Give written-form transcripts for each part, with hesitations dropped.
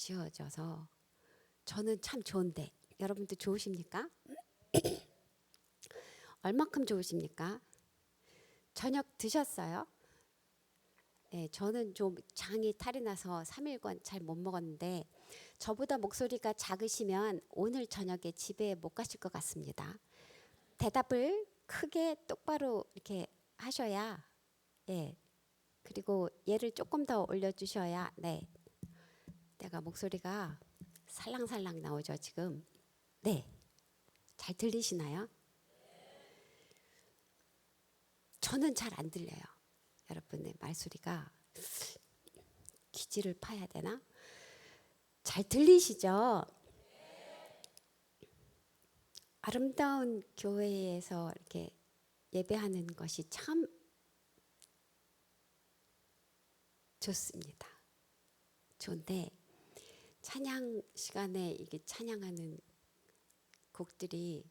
지어져서 저는 참 좋은데 여러분들 좋으십니까? 얼만큼 좋으십니까? 저녁 드셨어요? 네, 저는 좀 장이 탈이 나서 3일간 잘 못 먹었는데 저보다 목소리가 작으시면 오늘 저녁에 집에 못 가실 것 같습니다. 대답을 크게 똑바로 이렇게 하셔야 예. 그리고 얘를 조금 더 올려주셔야 네. 내가 목소리가 살랑살랑 나오죠 지금. 네. 잘 들리시나요? 저는 잘 안 들려요. 여러분의 말소리가 귀지를 파야 되나? 잘 들리시죠? 아름다운 교회에서 이렇게 예배하는 것이 참 좋습니다. 좋은데 찬양 시간에 이게 찬양하는 곡들이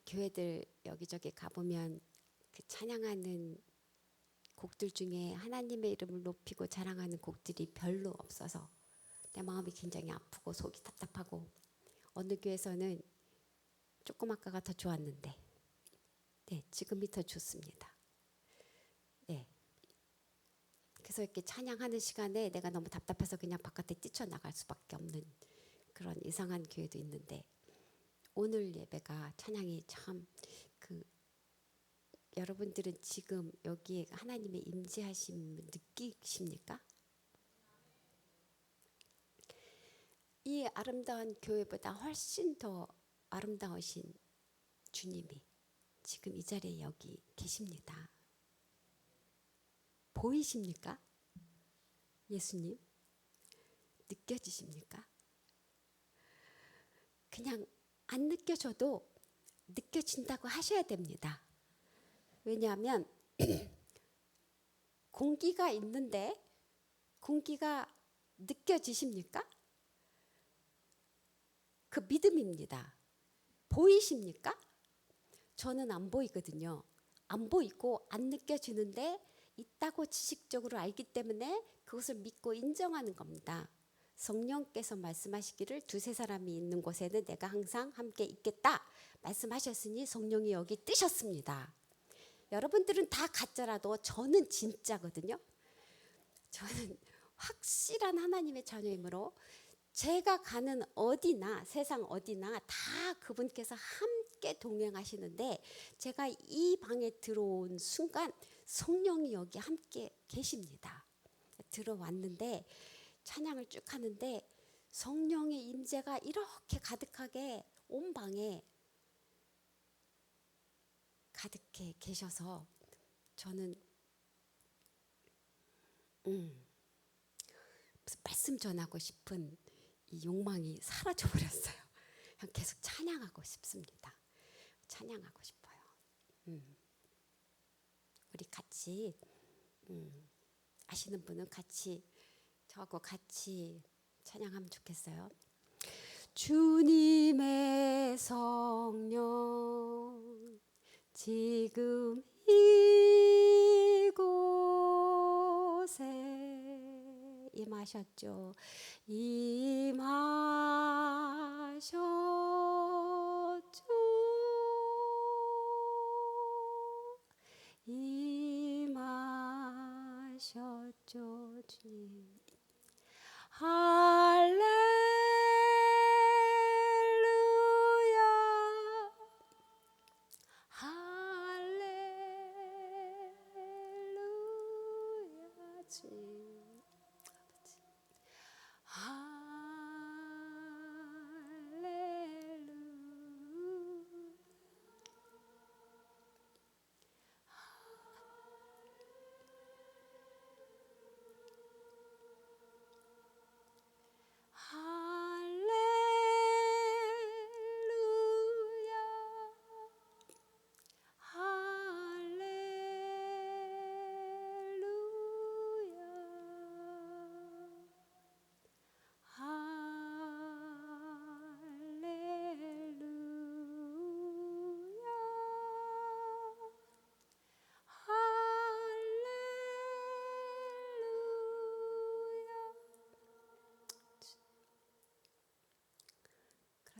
교회들 여기저기 가보면 그 찬양하는 곡들 중에 하나님의 이름을 높이고 자랑하는 곡들이 별로 없어서 내 마음이 굉장히 아프고 속이 답답하고 어느 교회에서는 조금 아까가 더 좋았는데 네, 지금이 더 좋습니다. 네. 그래서 이렇게 찬양하는 시간에 내가 너무 답답해서 그냥 바깥에 뛰쳐나갈 수밖에 없는 그런 이상한 교회도 있는데 오늘 예배가 찬양이 참 여러분들은 지금 여기에 하나님의 임재하심을 느끼십니까? 이 아름다운 교회보다 훨씬 더 아름다우신 주님이 지금 이 자리에 여기 계십니다. 보이십니까? 예수님 느껴지십니까? 그냥 안 느껴져도 느껴진다고 하셔야 됩니다. 왜냐하면 공기가 있는데 공기가 느껴지십니까? 그 믿음입니다. 보이십니까? 저는 안 보이거든요. 안 보이고 안 느껴지는데 있다고 지식적으로 알기 때문에 그것을 믿고 인정하는 겁니다. 성령께서 말씀하시기를 두세 사람이 있는 곳에는 내가 항상 함께 있겠다 말씀하셨으니 성령이 여기 뜨셨습니다. 여러분들은 다 가짜라도 저는 진짜거든요. 저는 확실한 하나님의 자녀이므로 제가 가는 어디나 세상 어디나 다 그분께서 함께 동행하시는데 제가 이 방에 들어온 순간 성령이 여기 함께 계십니다. 들어왔는데 찬양을 쭉 하는데 성령의 임재가 이렇게 가득하게 온 방에 가득해 계셔서 저는 말씀 전하고 싶은 이 욕망이 사라져 버렸어요. 그냥 계속 찬양하고 싶습니다. 찬양하고 싶어요. 우리 같이 아시는 분은 같이 저하고 같이 찬양하면 좋겠어요. 주님의 성령 지금 이곳에 임하셨죠. 임하셨죠. 임하셨죠. 주님. 할렐루야. 할렐루야. 주님. 할렐루야. 할렐루야.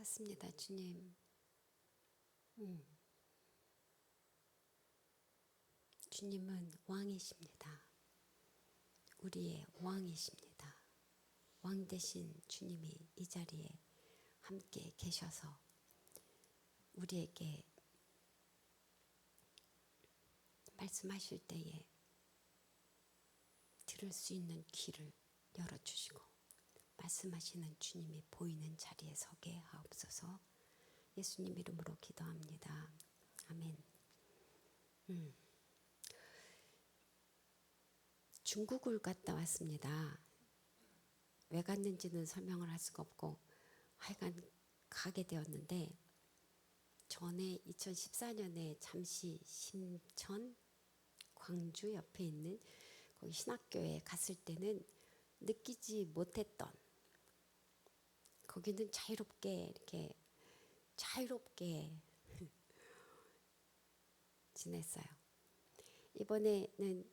그렇습니다, 주님. 주님은 왕이십니다. 우리의 왕이십니다. 왕 대신 주님이 이 자리에 함께 계셔서 우리에게 말씀하실 때에 들을 수 있는 귀를 열어주시고 말씀하시는 주님이 보이는 자리에 서게 하옵소서. 예수님 이름으로 기도합니다. 아멘. 중국을 갔다 왔습니다. 왜 갔는지는 설명을 할 수가 없고 하여간 가게 되었는데 전에 2014년에 잠시 심천 광주 옆에 있는 거기 신학교에 갔을 때는 느끼지 못했던, 거기는 자유롭게 지냈어요. 이번에는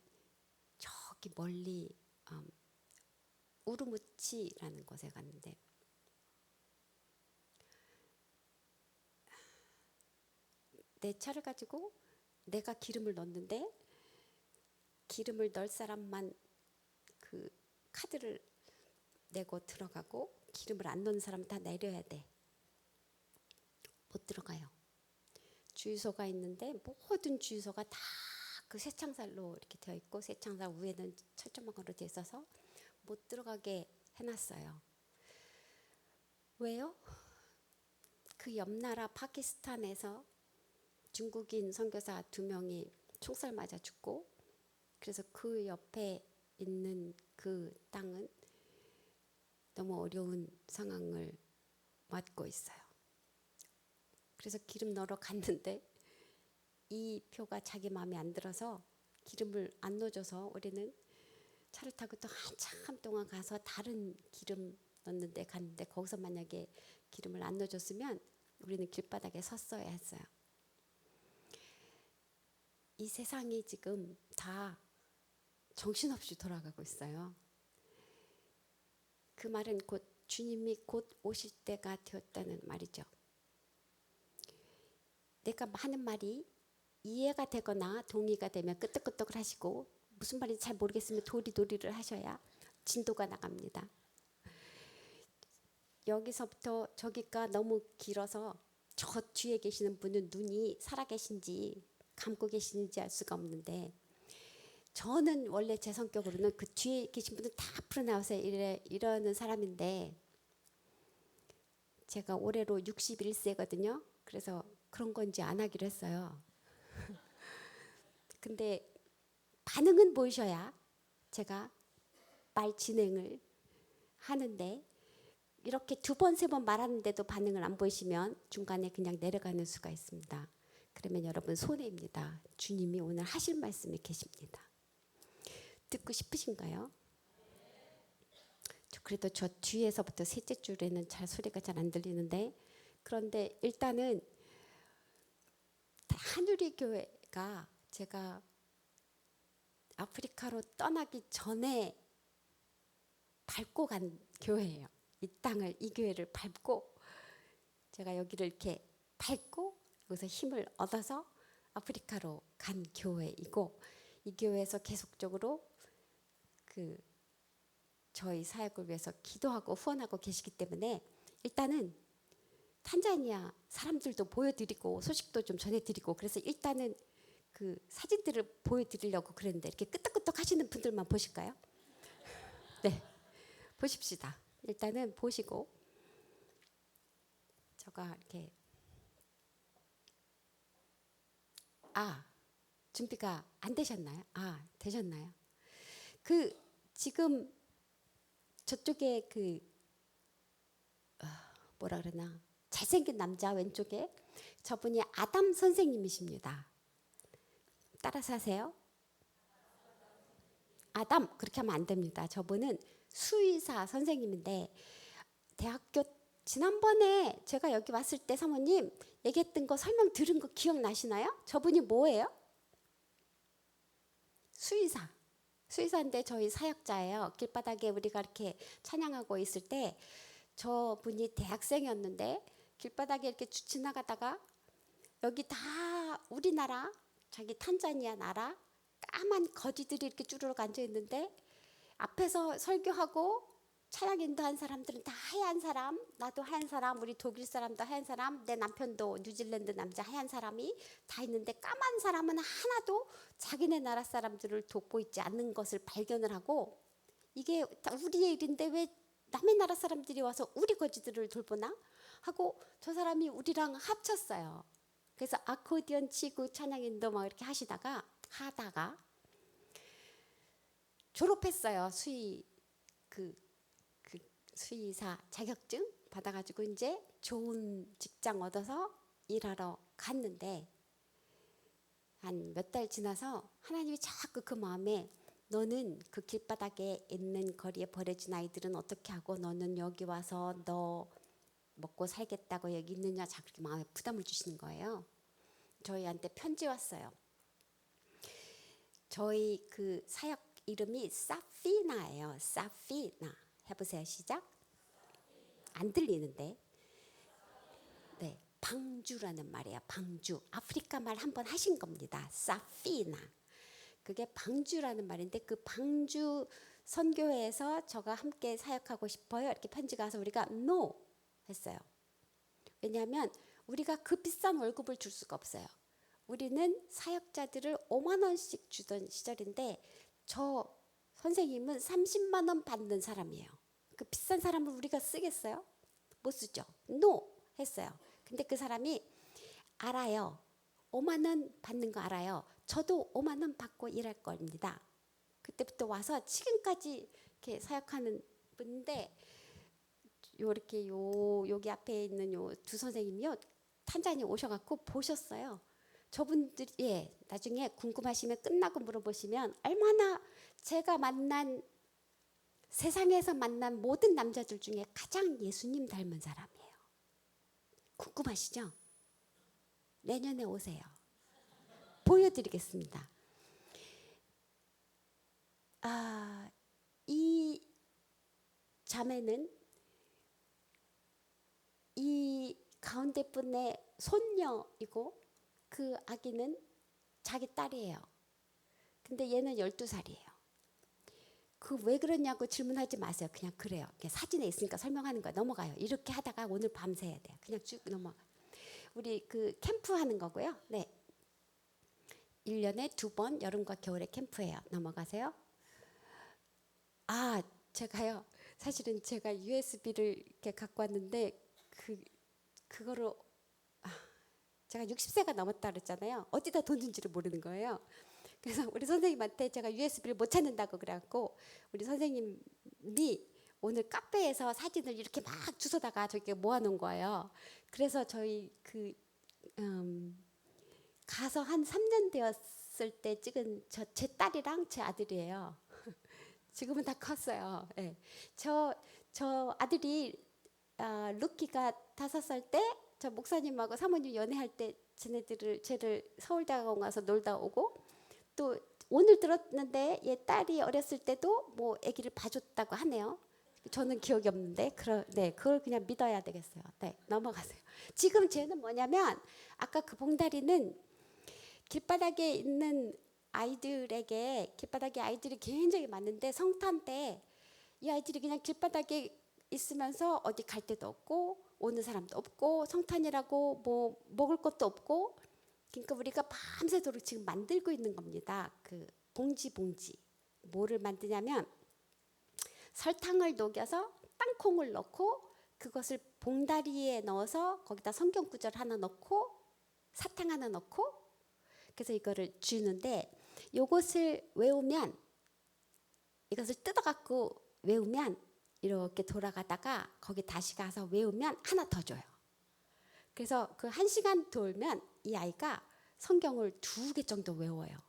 저기 멀리 우르무치라는 곳에 갔는데 내 차를 가지고 내가 기름을 넣는데 기름을 넣을 사람만 그 카드를 내고 들어가고 기름을 안 넣는 사람은 다 내려야 돼. 못 들어가요. 주유소가 있는데 모든 주유소가 다 그 쇠창살로 이렇게 되어 있고 쇠창살 위에는 철조망으로 되어 있어서 못 들어가게 해놨어요. 왜요? 그 옆나라 파키스탄에서 중국인 선교사 2명이 총살 맞아 죽고 그래서 그 옆에 있는 그 땅은 너무 어려운 상황을 맞고 있어요. 그래서 기름 넣으러 갔는데 이 표가 자기 마음에 안 들어서 기름을 안 넣어줘서 우리는 차를 타고 또 한참 동안 가서 다른 기름 넣는 데 갔는데 거기서 만약에 기름을 안 넣어줬으면 우리는 길바닥에 섰어야 했어요. 이 세상이 지금 다 정신없이 돌아가고 있어요. 그 말은 곧 주님이 곧 오실 때가 되었다는 말이죠. 내가 하는 말이 이해가 되거나 동의가 되면 끄떡끄떡을 하시고 무슨 말인지 잘 모르겠으면 도리도리를 하셔야 진도가 나갑니다. 여기서부터 저기가 너무 길어서 저 뒤에 계시는 분은 눈이 살아계신지 감고 계시는지 알 수가 없는데 저는 원래 제 성격으로는 그 뒤에 계신 분은 다 앞으로 나와서 이러는 사람인데 제가 올해로 61세거든요. 그래서 그런 건지 안 하기로 했어요. 근데 반응은 보이셔야 제가 말 진행을 하는데 이렇게 2번, 3번 말하는데도 반응을 안 보이시면 중간에 그냥 내려가는 수가 있습니다. 그러면 여러분 손해입니다. 주님이 오늘 하실 말씀이 계십니다. 듣고 싶으신가요? 그래도 저 뒤에서부터 셋째 줄에는 소리가 잘 안 들리는데 그런데 일단은 한유리 교회가 제가 아프리카로 떠나기 전에 밟고 간 교회예요. 이 땅을, 이 교회를 밟고 제가 여기를 이렇게 밟고 여기서 힘을 얻어서 아프리카로 간 교회이고 이 교회에서 계속적으로 저희 사역을 위해서 기도하고 후원하고 계시기 때문에 일단은 탄자니아 사람들도 보여드리고 소식도 좀 전해드리고 그래서 일단은 그 사진들을 보여드리려고 그랬는데 이렇게 끄떡끄떡 하시는 분들만 보실까요? 네, 보십시다. 일단은 보시고 제가 이렇게 준비가 안 되셨나요? 되셨나요? 지금 저쪽에 뭐라 그러나 잘생긴 남자 왼쪽에 저분이 아담 선생님이십니다. 따라서 하세요. 아담 그렇게 하면 안 됩니다. 저분은 수의사 선생님인데 대학교 지난번에 제가 여기 왔을 때 사모님 얘기했던 거 설명 들은 거 기억나시나요? 저분이 뭐예요? 수의사인데 저희 사역자예요. 길바닥에 우리가 이렇게 찬양하고 있을 때 저분이 대학생이었는데 길바닥에 이렇게 지나가다가 여기 다 우리나라, 자기 탄자니아 나라 까만 거지들이 이렇게 쭈르륵 앉아 있는데 앞에서 설교하고 찬양 인도한 사람들은 다 하얀 사람, 나도 하얀 사람, 우리 독일 사람도 하얀 사람, 내 남편도 뉴질랜드 남자 하얀 사람이 다 있는데 까만 사람은 하나도 자기네 나라 사람들을 돕고 있지 않는 것을 발견을 하고 이게 다 우리의 일인데 왜 남의 나라 사람들이 와서 우리 거지들을 돌보나 하고 저 사람이 우리랑 합쳤어요. 그래서 아코디언 치고 찬양 인도 막 이렇게 하다가 졸업했어요. 수의사 자격증 받아가지고 이제 좋은 직장 얻어서 일하러 갔는데 한 몇 달 지나서 하나님이 자꾸 그 마음에 너는 그 길바닥에 있는 거리에 버려진 아이들은 어떻게 하고 너는 여기 와서 너 먹고 살겠다고 여기 있느냐 자꾸 그렇게 마음에 부담을 주시는 거예요. 저희한테 편지 왔어요. 저희 그 사역 이름이 사피나예요. 사피나 해보세요. 시작. 안 들리는데. 네, 방주라는 말이에요. 방주. 아프리카 말 한번 하신 겁니다. 사피나. 그게 방주라는 말인데 그 방주 선교회에서 저가 함께 사역하고 싶어요. 이렇게 편지가 와서 우리가 no 했어요. 왜냐하면 우리가 그 비싼 월급을 줄 수가 없어요. 우리는 사역자들을 5만 원씩 주던 시절인데 저 선생님은 30만 원 받는 사람이에요. 그 비싼 사람을 우리가 쓰겠어요? 못 쓰죠. no 했어요. 근데 그 사람이 알아요. 5만 원 받는 거 알아요. 저도 5만 원 받고 일할 겁니다. 그때부터 와서 지금까지 이렇게 사역하는 분인데 요렇게 여기 앞에 있는 요 두 선생님이요. 탄자니 오셔갖고 보셨어요. 저분들이 나중에 궁금하시면 끝나고 물어보시면 얼마나 제가 만난 세상에서 만난 모든 남자들 중에 가장 예수님 닮은 사람이에요. 궁금하시죠? 내년에 오세요. 보여드리겠습니다. 이 자매는 이 가운데 분의 손녀이고 그 아기는 자기 딸이에요. 근데 얘는 12살이에요. 그 왜 그러냐고 질문하지 마세요. 그냥 그래요. 그냥 사진에 있으니까 설명하는 거야. 넘어가요. 이렇게 하다가 오늘 밤새 해야 돼요. 그냥 쭉 넘어가. 우리 그 캠프 하는 거고요. 네. 1년에 2번 여름과 겨울에 캠프예요. 넘어가세요. 제가요. 사실은 제가 USB를 이렇게 갖고 왔는데 그거를 제가 60세가 넘었다 그랬잖아요. 어디다 뒀는지를 모르는 거예요. 그래서 우리 선생님한테 제가 USB를 못 찾는다고 그래갖고 우리 선생님이 오늘 카페에서 사진을 이렇게 막 주워다가 저기 모아놓은 거예요. 그래서 저희 가서 한 3년 되었을 때 찍은 제 딸이랑 제 아들이에요. 지금은 다 컸어요. 네. 저 아들이 루키가 5살 때 저 목사님하고 사모님 연애할 때 쟤를 서울대학원 가서 놀다 오고 또 오늘 들었는데 얘 딸이 어렸을 때도 뭐 아기를 봐줬다고 하네요. 저는 기억이 없는데 그걸 그냥 믿어야 되겠어요. 네, 넘어가세요. 지금 쟤는 뭐냐면 아까 그 봉다리는 길바닥에 있는 아이들에게 길바닥에 아이들이 굉장히 많은데 성탄 때 이 아이들이 그냥 길바닥에 있으면서 어디 갈 데도 없고 오는 사람도 없고 성탄이라고 뭐 먹을 것도 없고 그러니까 우리가 밤새도록 지금 만들고 있는 겁니다. 그 봉지 뭐를 만드냐면 설탕을 녹여서 땅콩을 넣고 그것을 봉다리에 넣어서 거기다 성경 구절 하나 넣고 사탕 하나 넣고 그래서 이거를 주는데 요것을 외우면 이것을 뜯어갖고 외우면 이렇게 돌아가다가 거기 다시 가서 외우면 하나 더 줘요. 그래서 그 1시간 돌면 이 아이가 성경을 2개 정도 외워요.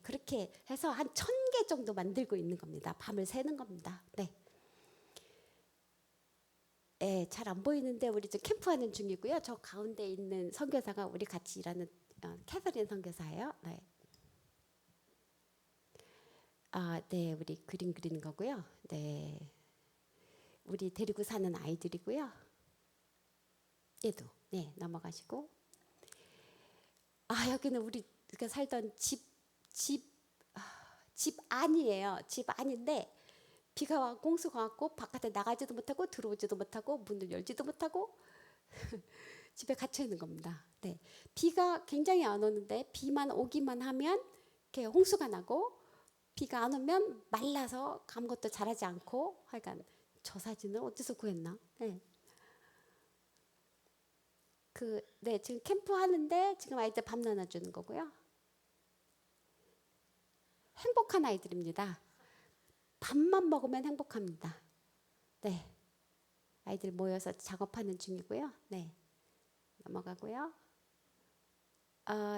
그렇게 해서 한 1000개 정도 만들고 있는 겁니다. 밤을 새는 겁니다. 네. 잘 안 보이는데 우리 지금 캠프하는 중이고요. 저 가운데 있는 선교사가 우리 같이 일하는 캐서린 선교사예요. 네. 네, 우리 그림 그리는 거고요. 네. 우리 데리고 사는 아이들이고요. 얘도 네 넘어가시고 여기는 우리가 살던 집 안이에요. 집 안인데 비가 와 공수가 왔고 바깥에 나가지도 못하고 들어오지도 못하고 문을 열지도 못하고 집에 갇혀 있는 겁니다. 네, 비가 굉장히 안 오는데 비만 오기만 하면 이렇게 홍수가 나고 비가 안 오면 말라서 아무것도 자라지 않고 하여간 저 사진을 어디서 구했나? 네. 네, 지금 캠프 하는데 지금 아이들 밥 나눠주는 거고요. 행복한 아이들입니다. 밥만 먹으면 행복합니다. 네, 아이들 모여서 작업하는 중이고요. 네, 넘어가고요.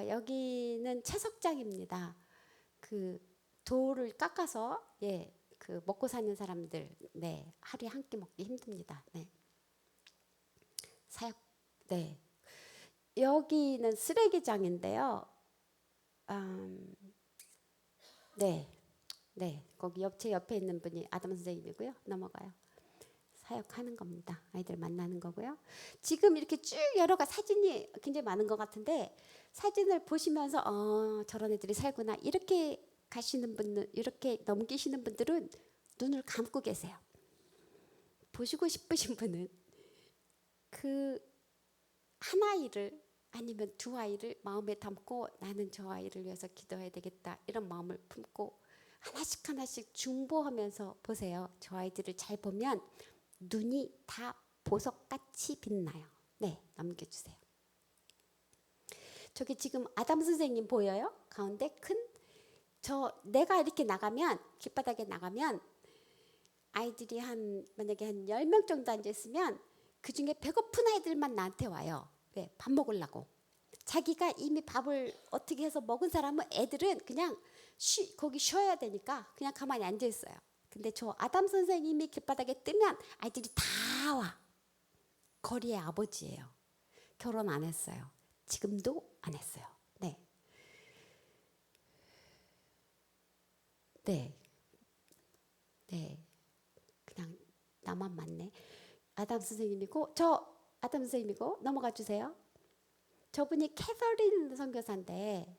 여기는 채석장입니다. 그 돌을 깎아서 그 먹고 사는 사람들 네 하루에 한 끼 먹기 힘듭니다. 네, 사역 네 여기는 쓰레기장인데요. 네, 네 거기 제 옆에 있는 분이 아담 선생님이고요. 넘어가요. 사역하는 겁니다. 아이들 만나는 거고요. 지금 이렇게 쭉 여러 가지 사진이 굉장히 많은 것 같은데 사진을 보시면서 저런 애들이 살구나 이렇게 가시는 분들 이렇게 넘기시는 분들은 눈을 감고 계세요. 보시고 싶으신 분은 그 한 아이를 아니면 두 아이를 마음에 담고 나는 저 아이를 위해서 기도해야 되겠다 이런 마음을 품고 하나씩 하나씩 중보하면서 보세요. 저 아이들을 잘 보면 눈이 다 보석같이 빛나요. 네, 넘겨주세요. 저기 지금 아담 선생님 보여요? 가운데 내가 이렇게 나가면 길바닥에 나가면 아이들이 만약에 한 10명 정도 앉아있으면 그중에 배고픈 아이들만 나한테 와요. 왜? 밥 먹으려고. 자기가 이미 밥을 어떻게 해서 먹은 사람은 애들은 그냥 거기 쉬어야 되니까 그냥 가만히 앉아있어요. 근데 저 아담 선생님이 길바닥에 뜨면 아이들이 다 와. 거리의 아버지예요. 결혼 안 했어요. 지금도 안 했어요. 네. 네. 네. 그냥 나만 맞네. 아담 선생님이고 넘어가 주세요. 저분이 캐서린 선교사인데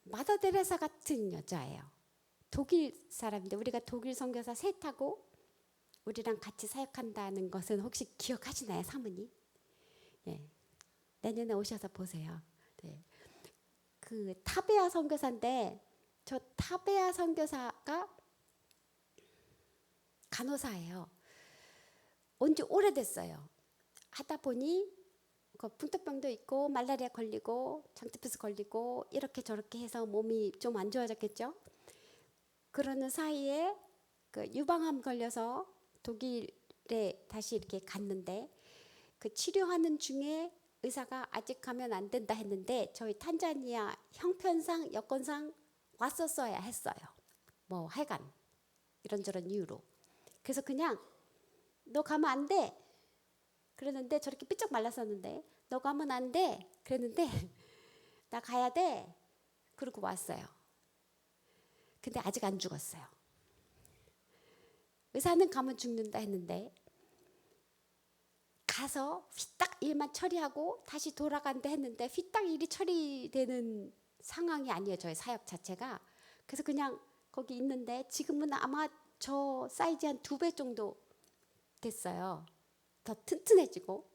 마더 데레사 같은 여자예요. 독일 사람인데 우리가 독일 선교사 셋하고 우리랑 같이 사역한다는 것은 혹시 기억하시나요, 사모님? 예. 내년에 오셔서 보세요. 네. 그 타베아 선교사인데 저 타베아 선교사가 간호사예요. 온 지 오래됐어요. 하다 보니 풍토병도 있고 말라리아 걸리고 장티푸스 걸리고 이렇게 저렇게 해서 몸이 좀 안 좋아졌겠죠. 그러는 사이에 그 유방암 걸려서 독일에 다시 이렇게 갔는데 그 치료하는 중에 의사가 아직 가면 안 된다 했는데 저희 탄자니아 형편상 여건상 왔었어야 했어요. 뭐 하여간 이런저런 이유로. 그래서 그냥 너 가면 안 돼. 그랬는데 저렇게 삐쩍 말랐었는데 너 가면 안 돼. 그랬는데 나 가야 돼. 그러고 왔어요. 근데 아직 안 죽었어요. 의사는 가면 죽는다 했는데 가서 휘딱 일만 처리하고 다시 돌아간다 했는데 휘딱 일이 처리되는 상황이 아니에요. 저의 사역 자체가. 그래서 그냥 거기 있는데 지금은 아마 저 사이즈 한 2배 정도 됐어요. 더 튼튼해지고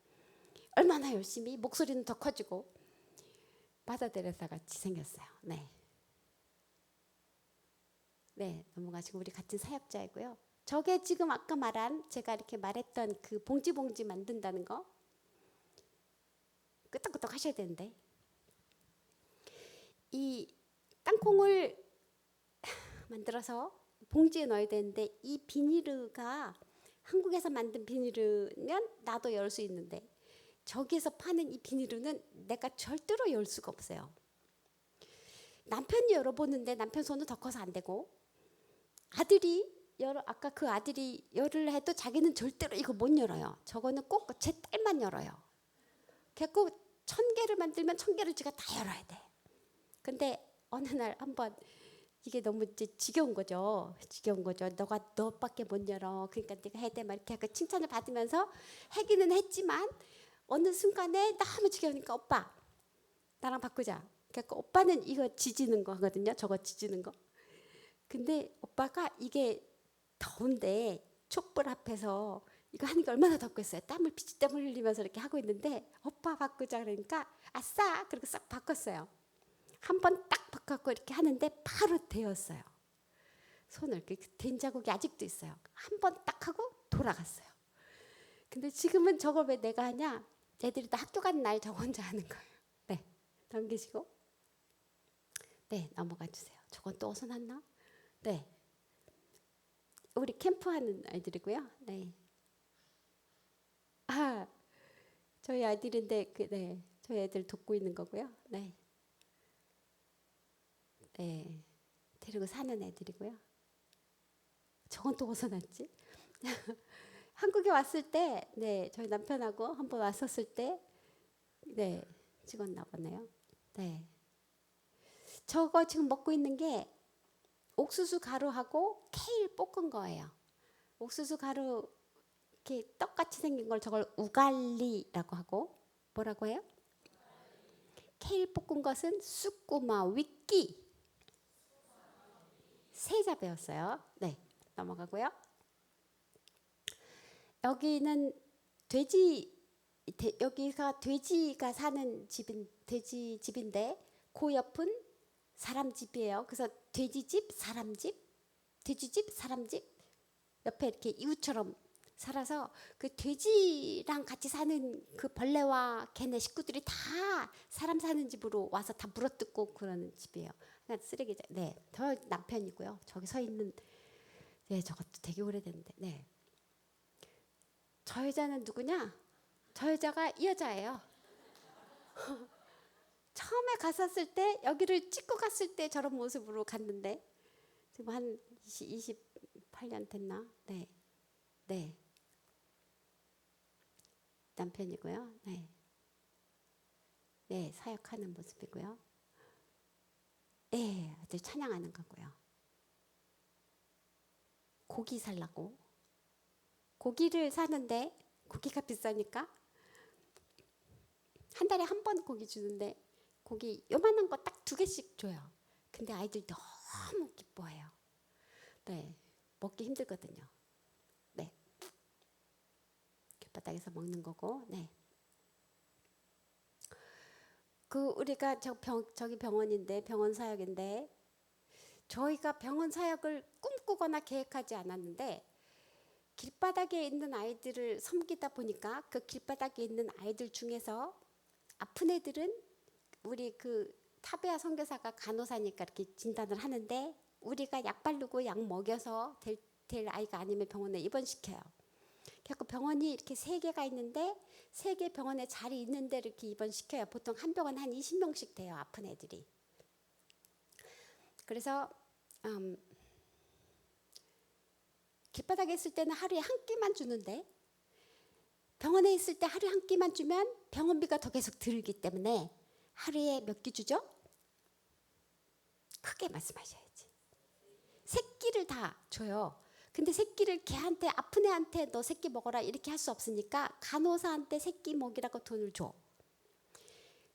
얼마나 열심히 목소리는 더 커지고 마더 데레사 같이 생겼어요. 네. 네, 넘어가시고 우리 같은 사역자이고요. 저게 지금 아까 제가 이렇게 말했던 그 봉지 만든다는 거 끄떡끄떡 하셔야 되는데 이 땅콩을 만들어서 봉지에 넣어야 되는데 이 비닐가 한국에서 만든 비닐은 나도 열 수 있는데 저기에서 파는 이 비닐은 내가 절대로 열 수가 없어요. 남편이 열어보는데 남편 손은 더 커서 안 되고 아까 그 아들이 열을 해도 자기는 절대로 이거 못 열어요. 저거는 꼭 제 딸만 열어요. 그래서 1000개를 만들면 1000개를 제가 다 열어야 돼. 근데 어느 날 한번 이게 너무 이제 지겨운 거죠. 너밖에 못 열어. 그러니까 네가 해야 돼. 막 이렇게 칭찬을 받으면서 하기는 했지만 어느 순간에 너무 지겨우니까 오빠 나랑 바꾸자. 그러니까 오빠는 이거 지지는 거 하거든요. 저거 지지는 거. 근데 오빠가 이게 더운데 촛불 앞에서 이거 하는 게 얼마나 덥겠어요. 땀을 흘리면서 이렇게 하고 있는데 오빠 바꾸자 그러니까 아싸 그렇게 싹 바꿨어요. 한 번 딱 바꿨고 이렇게 하는데 바로 데웠어요. 손을 이렇게 된 자국이 아직도 있어요. 한 번 딱 하고 돌아갔어요. 근데 지금은 저걸 왜 내가 하냐? 애들이 다 학교 가는 날 저 혼자 하는 거예요. 네, 넘기시고 네 넘어가 주세요. 저건 또 어디서 났나? 네, 우리 캠프하는 아이들이고요. 네, 아 저희 아이들인데 네, 저희 애들 돕고 있는 거고요. 네, 네, 데리고 사는 애들이고요. 저건 또 어디서 났지? 한국에 왔을 때, 네, 저희 남편하고 한번 왔었을 때, 네, 찍었나 보네요. 네, 저거 지금 먹고 있는 게 옥수수 가루하고 케일 볶은 거예요. 옥수수 가루 이렇게 떡같이 생긴 걸 저걸 우갈리라고 하고 뭐라고 해요? 케일 볶은 것은 쑥구마 위끼 세자 배웠어요. 네, 넘어가고요. 여기는 여기가 돼지가 사는 집인 돼지 집인데 그 옆은 사람 집이에요. 그래서 돼지집, 사람집, 돼지집, 사람집 옆에 이렇게 이웃처럼 살아서 그 돼지랑 같이 사는 그 벌레와 걔네 식구들이 다 사람 사는 집으로 와서 다 물어뜯고 그러는 집이에요. 그러니까 쓰레기장. 네, 저 남편이고요. 저기 서 있는 네, 저것도 되게 오래됐는데. 네. 저 여자는 누구냐? 저 여자가 이 여자예요. 처음에 갔었을 때 여기를 찍고 갔을 때 저런 모습으로 갔는데 지금 한 28년 됐나? 네. 네. 남편이고요. 네. 네, 사역하는 모습이고요. 네, 아주 찬양하는 거고요. 고기 살라고. 고기를 사는데 고기가 비싸니까 한 달에 한 번 고기 주는데 고기 요만한 거 딱 2개씩 줘요. 근데 아이들 너무 기뻐해요. 네, 먹기 힘들거든요. 네, 길바닥에서 먹는 거고. 네, 그 우리가 저기 병원인데 병원 사역인데 저희가 병원 사역을 꿈꾸거나 계획하지 않았는데 길바닥에 있는 아이들을 섬기다 보니까 그 길바닥에 있는 아이들 중에서 아픈 애들은 우리 그 타베아 선교사가 간호사니까 이렇게 진단을 하는데 우리가 약 바르고 약 먹여서 될 아이가 아니면 병원에 입원시켜요. 그래서 병원이 이렇게 3개가 있는데 3개 병원에 자리 있는 데 이렇게 입원시켜요. 보통 한 병원 한 20명씩 돼요. 아픈 애들이. 그래서 길바닥에 있을 때는 하루에 한 끼만 주는데 병원에 있을 때 하루에 한 끼만 주면 병원비가 더 계속 들기 때문에 하루에 몇 끼 주죠? 크게 말씀하셔야지. 3끼를 다 줘요. 근데 3끼를 걔한테 아픈 애한테 너 3끼 먹어라 이렇게 할 수 없으니까 간호사한테 3끼 먹이라고 돈을 줘.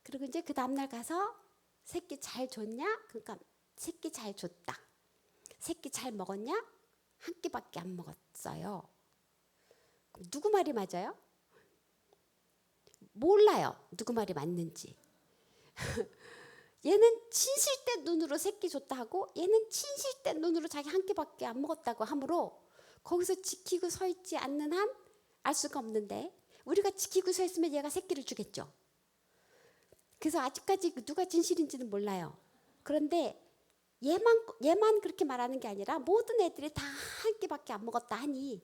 그리고 이제 그 다음날 가서 3끼 잘 줬냐? 그러니까 3끼 잘 줬다. 3끼 잘 먹었냐? 한 끼밖에 안 먹었어요. 그럼 누구 말이 맞아요? 몰라요. 누구 말이 맞는지. 얘는 친실 때 눈으로 3끼 줬다 하고 얘는 친실 때 눈으로 자기 한 끼밖에 안 먹었다고 하므로 거기서 지키고 서 있지 않는 한 알 수가 없는데 우리가 지키고 서 있으면 얘가 3끼를 주겠죠. 그래서 아직까지 누가 진실인지는 몰라요. 그런데 얘만 그렇게 말하는 게 아니라 모든 애들이 다 한 끼밖에 안 먹었다 하니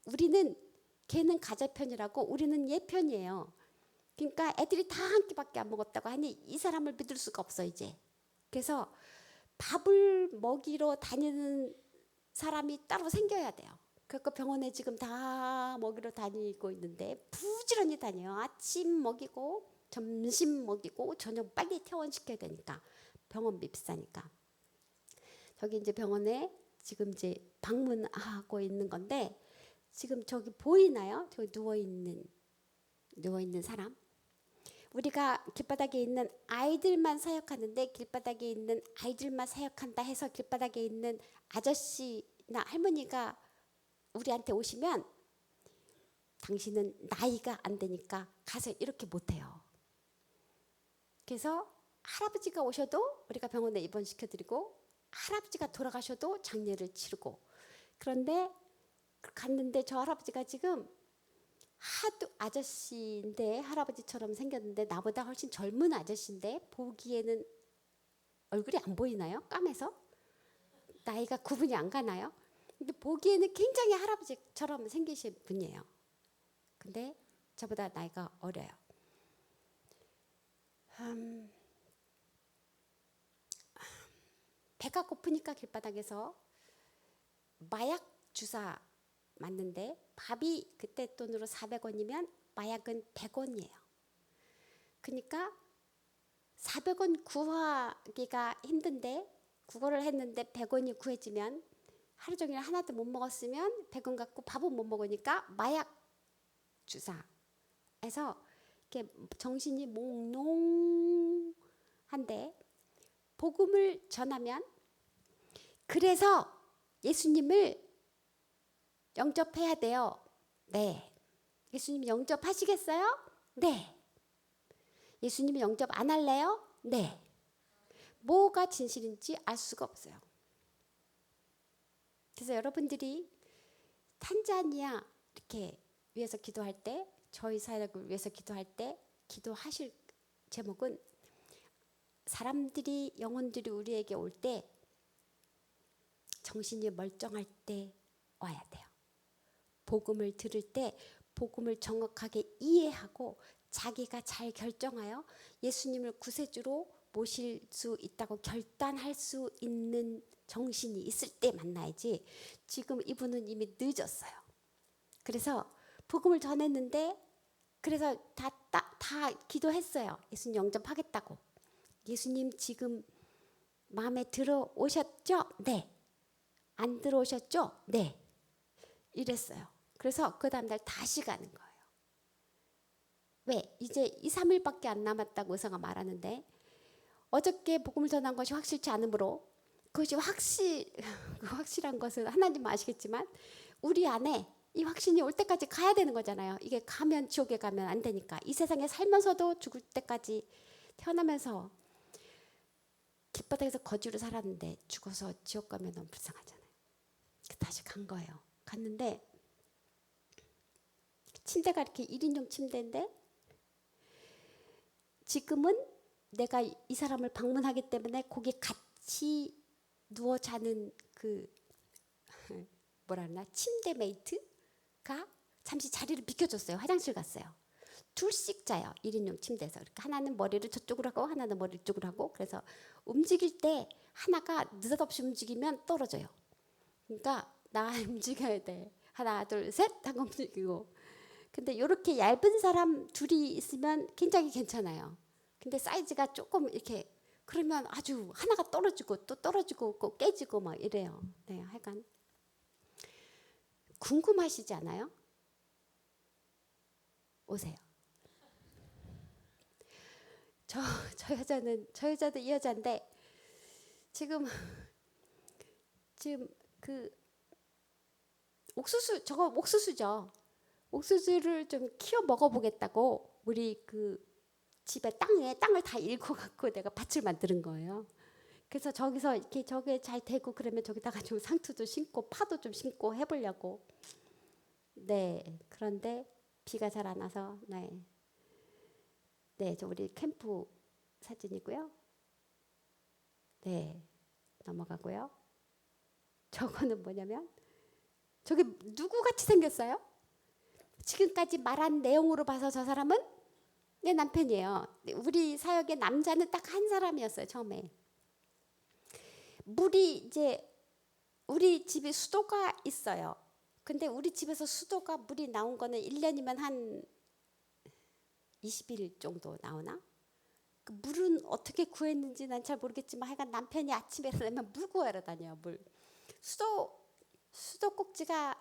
우리는 걔는 가자 편이라고 우리는 얘 편이에요. 그러니까 애들이 다 한 끼밖에 안 먹었다고 하니 이 사람을 믿을 수가 없어 이제. 그래서 밥을 먹이러 다니는 사람이 따로 생겨야 돼요. 그러니까 병원에 지금 다 먹이러 다니고 있는데 부지런히 다녀요. 아침 먹이고 점심 먹이고 저녁 빨리 퇴원시켜야 되니까 병원비 비싸니까. 저기 이제 병원에 지금 이제 방문하고 있는 건데 지금 저기 보이나요? 저기 누워 있는 누워있는 사람, 우리가 길바닥에 있는 아이들만 사역하는데 길바닥에 있는 아이들만 사역한다 해서 길바닥에 있는 아저씨나 할머니가 우리한테 오시면 당신은 나이가 안 되니까 가서 이렇게 못해요. 그래서 할아버지가 오셔도 우리가 병원에 입원시켜드리고 할아버지가 돌아가셔도 장례를 치르고, 그런데 갔는데 저 할아버지가 지금 하도 아저씨인데 할아버지처럼 생겼는데 나보다 훨씬 젊은 아저씨인데 보기에는 얼굴이 안 보이나요? 까매서? 나이가 구분이 안 가나요? 근데 보기에는 굉장히 할아버지처럼 생기신 분이에요. 근데 저보다 나이가 어려요. 배가 고프니까 길바닥에서 마약 주사 맞는데 밥이 그때 돈으로 400원이면 마약은 100원이에요. 그러니까 400원 구하기가 힘든데 그거를 했는데 100원이 구해지면 하루 종일 하나도 못 먹었으면 100원 갖고 밥은 못 먹으니까 마약 주사에서 이렇게 정신이 몽롱한데 복음을 전하면, 그래서 예수님을 영접해야 돼요. 네. 예수님 영접하시겠어요? 네. 예수님 영접 안 할래요? 네. 뭐가 진실인지 알 수가 없어요. 그래서 여러분들이 탄자니아 이렇게 위해서 기도할 때, 저희 사역을 위해서 기도할 때 기도하실 제목은 사람들이, 영혼들이 우리에게 올 때 정신이 멀쩡할 때 와야 돼요. 복음을 들을 때 복음을 정확하게 이해하고 자기가 잘 결정하여 예수님을 구세주로 모실 수 있다고 결단할 수 있는 정신이 있을 때 만나야지. 지금 이분은 이미 늦었어요. 그래서 복음을 전했는데, 그래서 다 기도했어요. 예수님 영접하겠다고. 예수님 지금 마음에 들어오셨죠? 네. 안 들어오셨죠? 네. 이랬어요. 그래서 그 다음날 다시 가는 거예요. 왜? 이제 2, 3일밖에 안 남았다고 의사가 말하는데 어저께 복음을 전한 것이 확실치 않으므로, 그것이 확실한 것은 하나님은 아시겠지만 우리 안에 이 확신이 올 때까지 가야 되는 거잖아요. 이게 가면 지옥에 가면 안 되니까. 이 세상에 살면서도 죽을 때까지, 태어나면서 길바닥에서 거지로 살았는데 죽어서 지옥 가면 너무 불쌍하잖아요. 다시 간 거예요. 갔는데 침대가 이렇게 1인용 침대인데 지금은 내가 이 사람을 방문하기 때문에 거기 같이 누워 자는 그 뭐라 하나, 침대 메이트가 잠시 자리를 비켜줬어요. 화장실 갔어요. 둘씩 자요. 1인용 침대에서. 이렇게 하나는 머리를 저쪽으로 하고 하나는 머리를 이쪽으로 하고, 그래서 움직일 때 하나가 느닷없이 움직이면 떨어져요. 그러니까 나 움직여야 돼. 하나 둘 셋 하고 움직이고. 근데 이렇게 얇은 사람 둘이 있으면 굉장히 괜찮아요. 근데 사이즈가 조금 이렇게 그러면 아주 하나가 떨어지고 또 떨어지고 또 깨지고 막 이래요. 네, 하여간 궁금하시지 않아요? 오세요. 저 여자도 이 여자인데 지금 그 옥수수, 저거 옥수수죠. 옥수수를 좀 키워 먹어보겠다고 우리 그 집에 땅을 다 잃고 갖고 내가 밭을 만드는 거예요. 그래서 저기서 이렇게 저게 잘 되고 그러면 저기다가 좀 상투도 심고 파도 좀 심고 해보려고. 네, 그런데 비가 잘 안 와서 네, 저 우리 캠프 사진이고요. 네, 넘어가고요. 저거는 뭐냐면 저게 누구같이 생겼어요? 지금까지 말한 내용으로 봐서 저 사람은 내 남편이에요. 우리 사역의 남자는 딱 한 사람이었어요. 처음에. 우리 집에 수도가 있어요. 근데 우리 집에서 수도가 물이 나온 거는 1년이면 한 20일 정도 나오나? 그 물은 어떻게 구했는지 난 잘 모르겠지만 하여간 남편이 아침에 일어나면 물 구하러 다녀요. 물. 수도꼭지가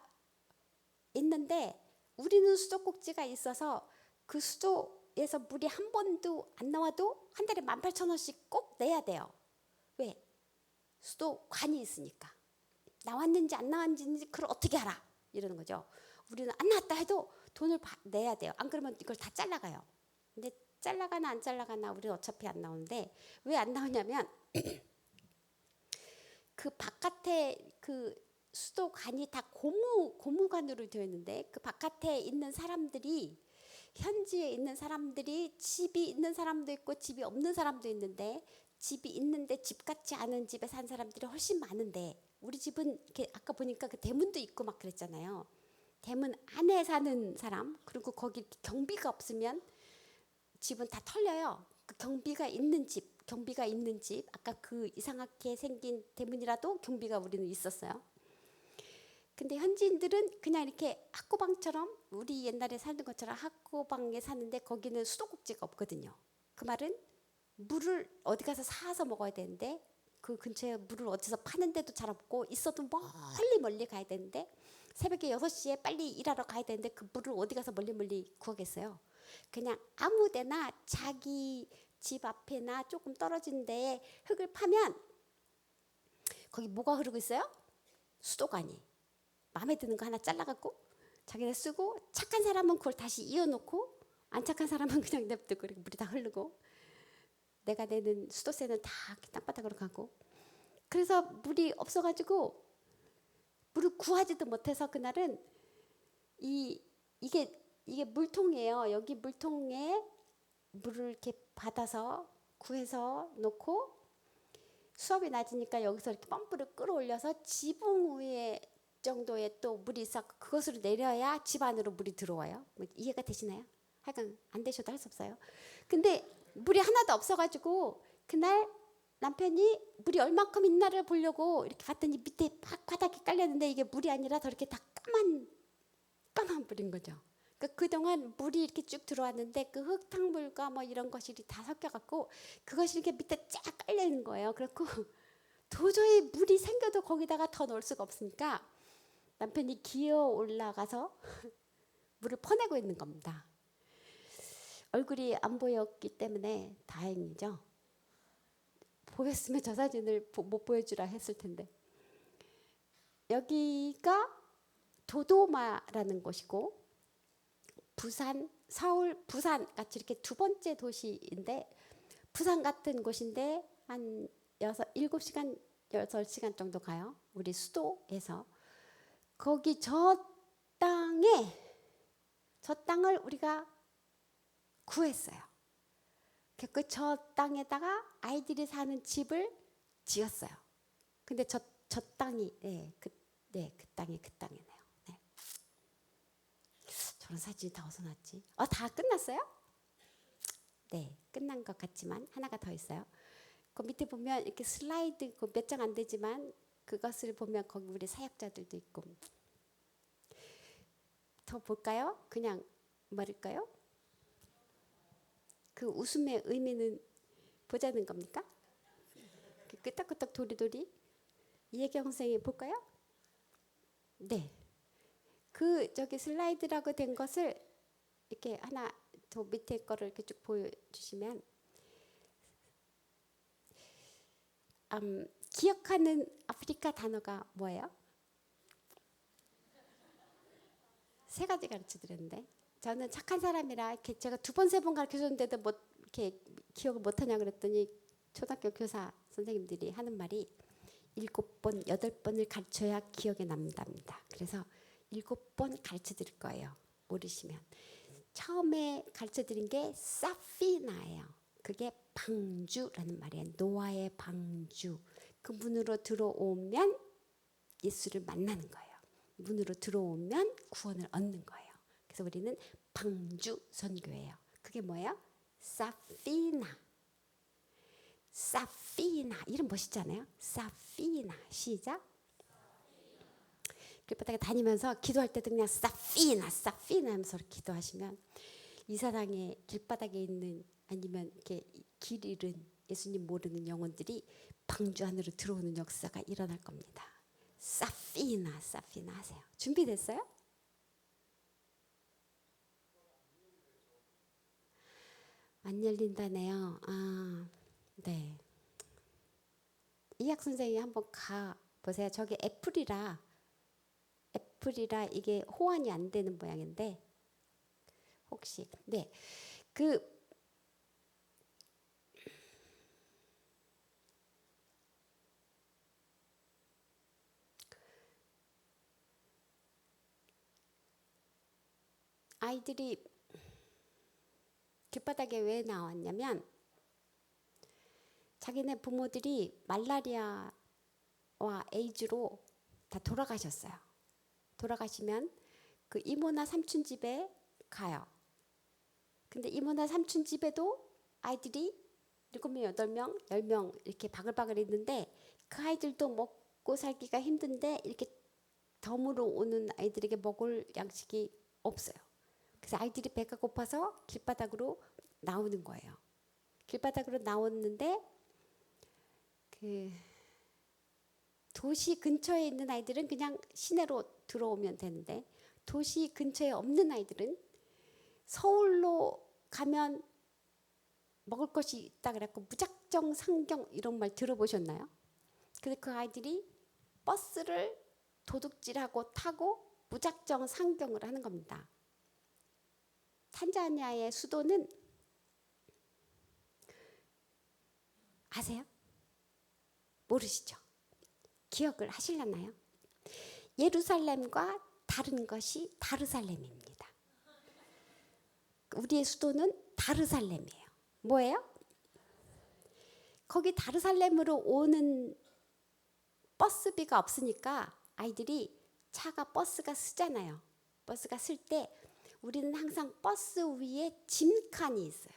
있는데 우리는 수도꼭지가 있어서 그 수도에서 물이 한 번도 안 나와도 한 달에 18,000원씩 꼭 내야 돼요. 왜? 수도관이 있으니까. 나왔는지 안 나왔는지 그걸 어떻게 알아? 이러는 거죠. 우리는 안 나왔다 해도 돈을 내야 돼요. 안 그러면 이걸 다 잘라가요. 근데 잘라가나 안 잘라가나 우리는 어차피 안 나오는데 왜 안 나오냐면 그 바깥에 그 수도관이 다 고무관으로 되어 있는데 그 바깥에 있는 사람들이 현지에 있는 사람들이 집이 있는 사람도 있고 집이 없는 사람도 있는데 집이 있는데 집 같지 않은 집에 산 사람들이 훨씬 많은데 우리 집은 이렇게 아까 보니까 그 대문도 있고 막 그랬잖아요. 대문 안에 사는 사람 그리고 거기 경비가 없으면 집은 다 털려요. 그 경비가 있는 집 아까 그 이상하게 생긴 대문이라도 경비가 우리는 있었어요. 근데 현지인들은 그냥 이렇게 학고방처럼 우리 옛날에 살던 것처럼 학고방에 사는데 거기는 수도꼭지가 없거든요. 그 말은 물을 어디 가서 사서 먹어야 되는데 그 근처에 물을 어디서 파는 데도 잘 없고 있어도 멀리 가야 되는데 새벽에 6시에 빨리 일하러 가야 되는데 그 물을 어디 가서 멀리 구하겠어요. 그냥 아무 데나 자기 집 앞에나 조금 떨어진 데에 흙을 파면 거기 뭐가 흐르고 있어요? 수도관이. 마음에 드는 거 하나 잘라갖고 자기네 쓰고 착한 사람은 그걸 다시 이어놓고 안 착한 사람은 그냥 냅두고 물이 다 흐르고 내가 내는 수도세는 다 땅바닥으로 가고 그래서 물이 없어가지고 물을 구하지도 못해서 그날은 이게 물통이에요. 여기 물통에 물을 이렇게 받아서 구해서 놓고 수압이 낮으니까 여기서 이렇게 펌프를 끌어올려서 지붕 위에 정도의 또 물이 있어 그것으로 내려야 집 안으로 물이 들어와요. 이해가 되시나요? 하여간 안 되셔도 할 수 없어요. 근데 물이 하나도 없어가지고 그날 남편이 물이 얼마큼 있나를 보려고 이렇게 봤더니 밑에 바닥에 깔렸는데 이게 물이 아니라 더 이렇게 다 까만 물인 거죠. 그러니까 그동안 물이 이렇게 쭉 들어왔는데 그 흙탕물과 뭐 이런 것이 다 섞여갖고 그것이 이렇게 밑에 쫙 깔려 있는 거예요. 그래갖고 도저히 물이 생겨도 거기다가 더 넣을 수가 없으니까 남편이 기어 올라가서 물을 퍼내고 있는 겁니다. 얼굴이 안 보였기 때문에 다행이죠. 보였으면 저 사진을 못 보여주라 했을 텐데. 여기가 도도마라는 곳이고 부산, 서울, 부산 같이 이렇게 두 번째 도시인데 부산 같은 곳인데 한 7시간, 8시간 정도 가요. 우리 수도에서. 거기 저 땅을 우리가 구했어요. 그 저 땅에다가 아이들이 사는 집을 지었어요. 근데 저 땅이 그 땅이네요. 네. 저런 사진이 다 어디서 났지? 다 끝났어요? 네, 끝난 것 같지만 하나가 더 있어요. 그 밑에 보면 이렇게 슬라이드 몇 장 안 되지만 그것을 보면 거기 우리 사역자들도 있고. 더 볼까요? 그냥 말일까요? 그 웃음의 의미는 보자는 겁니까? 끄떡끄떡 도리도리 이혜경 선생님 볼까요? 네. 그 저기 슬라이드라고 된 것을 이렇게 하나 더 밑에 거를 이렇게 쭉 보여주시면 기억하는 아프리카 단어가 뭐예요? 3가지 가르쳐 드렸는데 저는 착한 사람이라 이렇게 제가 2번, 3번 가르쳐 줬는데도 뭐 이렇게 기억을 못하냐 그랬더니 초등학교 교사 선생님들이 하는 말이 7번, 8번을 가르쳐야 기억에 남답니다. 그래서 7번 가르쳐 드릴 거예요. 모르시면. 처음에 가르쳐 드린 게 사피나예요. 그게 방주라는 말이에요. 노아의 방주. 그 문으로 들어오면 예수를 만나는 거예요. 문으로 들어오면 구원을 얻는 거예요. 그래서 우리는 방주 선교예요. 그게 뭐예요? 사피나. 이름 멋있잖아요. 사피나. 시작. 길바닥에 다니면서 기도할 때도 그냥 사피나 하면서 기도하시면 이 세상에 길바닥에 있는 아니면 이렇게 길 잃은 예수님 모르는 영혼들이 방주 안으로 들어오는 역사가 일어날 겁니다. 사피나 하세요. 준비됐어요? 안 열린다네요. 아, 네. 이학 선생님이 한번 가 보세요. 저게 애플이라 이게 호환이 안 되는 모양인데 혹시 네. 그 아이들이 길바닥에 왜 나왔냐면 자기네 부모들이 말라리아와 에이즈로 다 돌아가셨어요. 돌아가시면 그 이모나 삼촌 집에 가요. 근데 이모나 삼촌 집에도 아이들이 7명, 8명, 10명 이렇게 바글바글 있는데 그 아이들도 먹고 살기가 힘든데 이렇게 덤으로 오는 아이들에게 먹을 양식이 없어요. 그래서 아이들이 배가 고파서 길바닥으로 나오는 거예요. 길바닥으로 나왔는데 그 도시 근처에 있는 아이들은 그냥 시내로 들어오면 되는데 도시 근처에 없는 아이들은 서울로 가면 먹을 것이 있다 그래갖고 무작정 상경 이런 말 들어보셨나요? 근데 그 아이들이 버스를 도둑질하고 타고 무작정 상경을 하는 겁니다. 탄자니아의 수도는 아세요? 모르시죠? 기억을 하시려나요? 예루살렘과 다른 것이 다르살렘입니다. 우리의 수도는 다르살렘이에요. 뭐예요? 거기 다르살렘으로 오는 버스비가 없으니까 아이들이 버스가 쓰잖아요. 버스가 쓸 때 우리는 항상 버스 위에 짐칸이 있어요.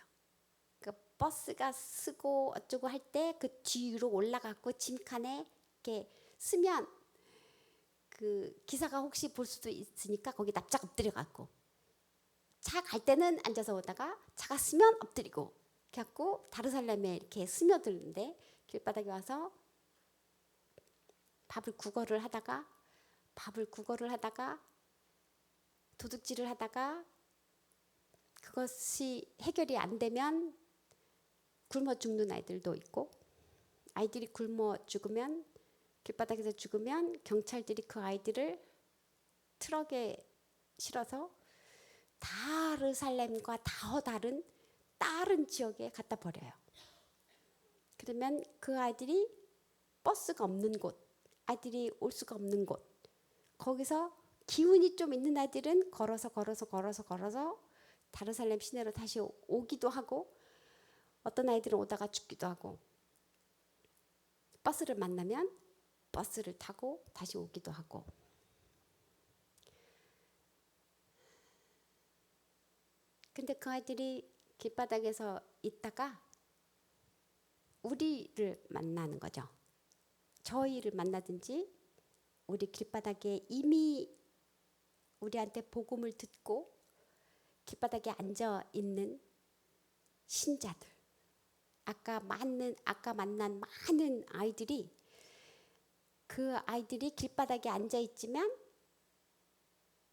그 버스가 쓰고 어쩌고 할 때 그 뒤로 올라가고 짐칸에 이렇게 쓰면 그 기사가 혹시 볼 수도 있으니까 거기 납작 엎드려 갖고 차 갈 때는 앉아서 오다가 차가 쓰면 엎드리고 이렇게 갖고 다르살렘에 이렇게 스며드는데 길바닥에 와서 밥을 구걸을 하다가 도둑질을 하다가 그것이 해결이 안 되면 굶어 죽는 아이들도 있고 아이들이 굶어 죽으면 길바닥에서 죽으면 경찰들이 그 아이들을 트럭에 실어서 다르살렘과 더 다른 지역에 갖다 버려요. 그러면 그 아이들이 버스가 없는 곳, 아이들이 올 수가 없는 곳, 거기서 기운이 좀 있는 아이들은 걸어서 다르살렘 시내로 다시 오기도 하고 어떤 아이들은 오다가 죽기도 하고 버스를 만나면 버스를 타고 다시 오기도 하고 근데 그 아이들이 길바닥에서 있다가 우리를 만나는 거죠. 저희를 만나든지 우리 길바닥에 이미 우리한테 복음을 듣고 길바닥에 앉아 있는 신자들 아까 만난 많은 아이들이 그 아이들이 길바닥에 앉아 있지만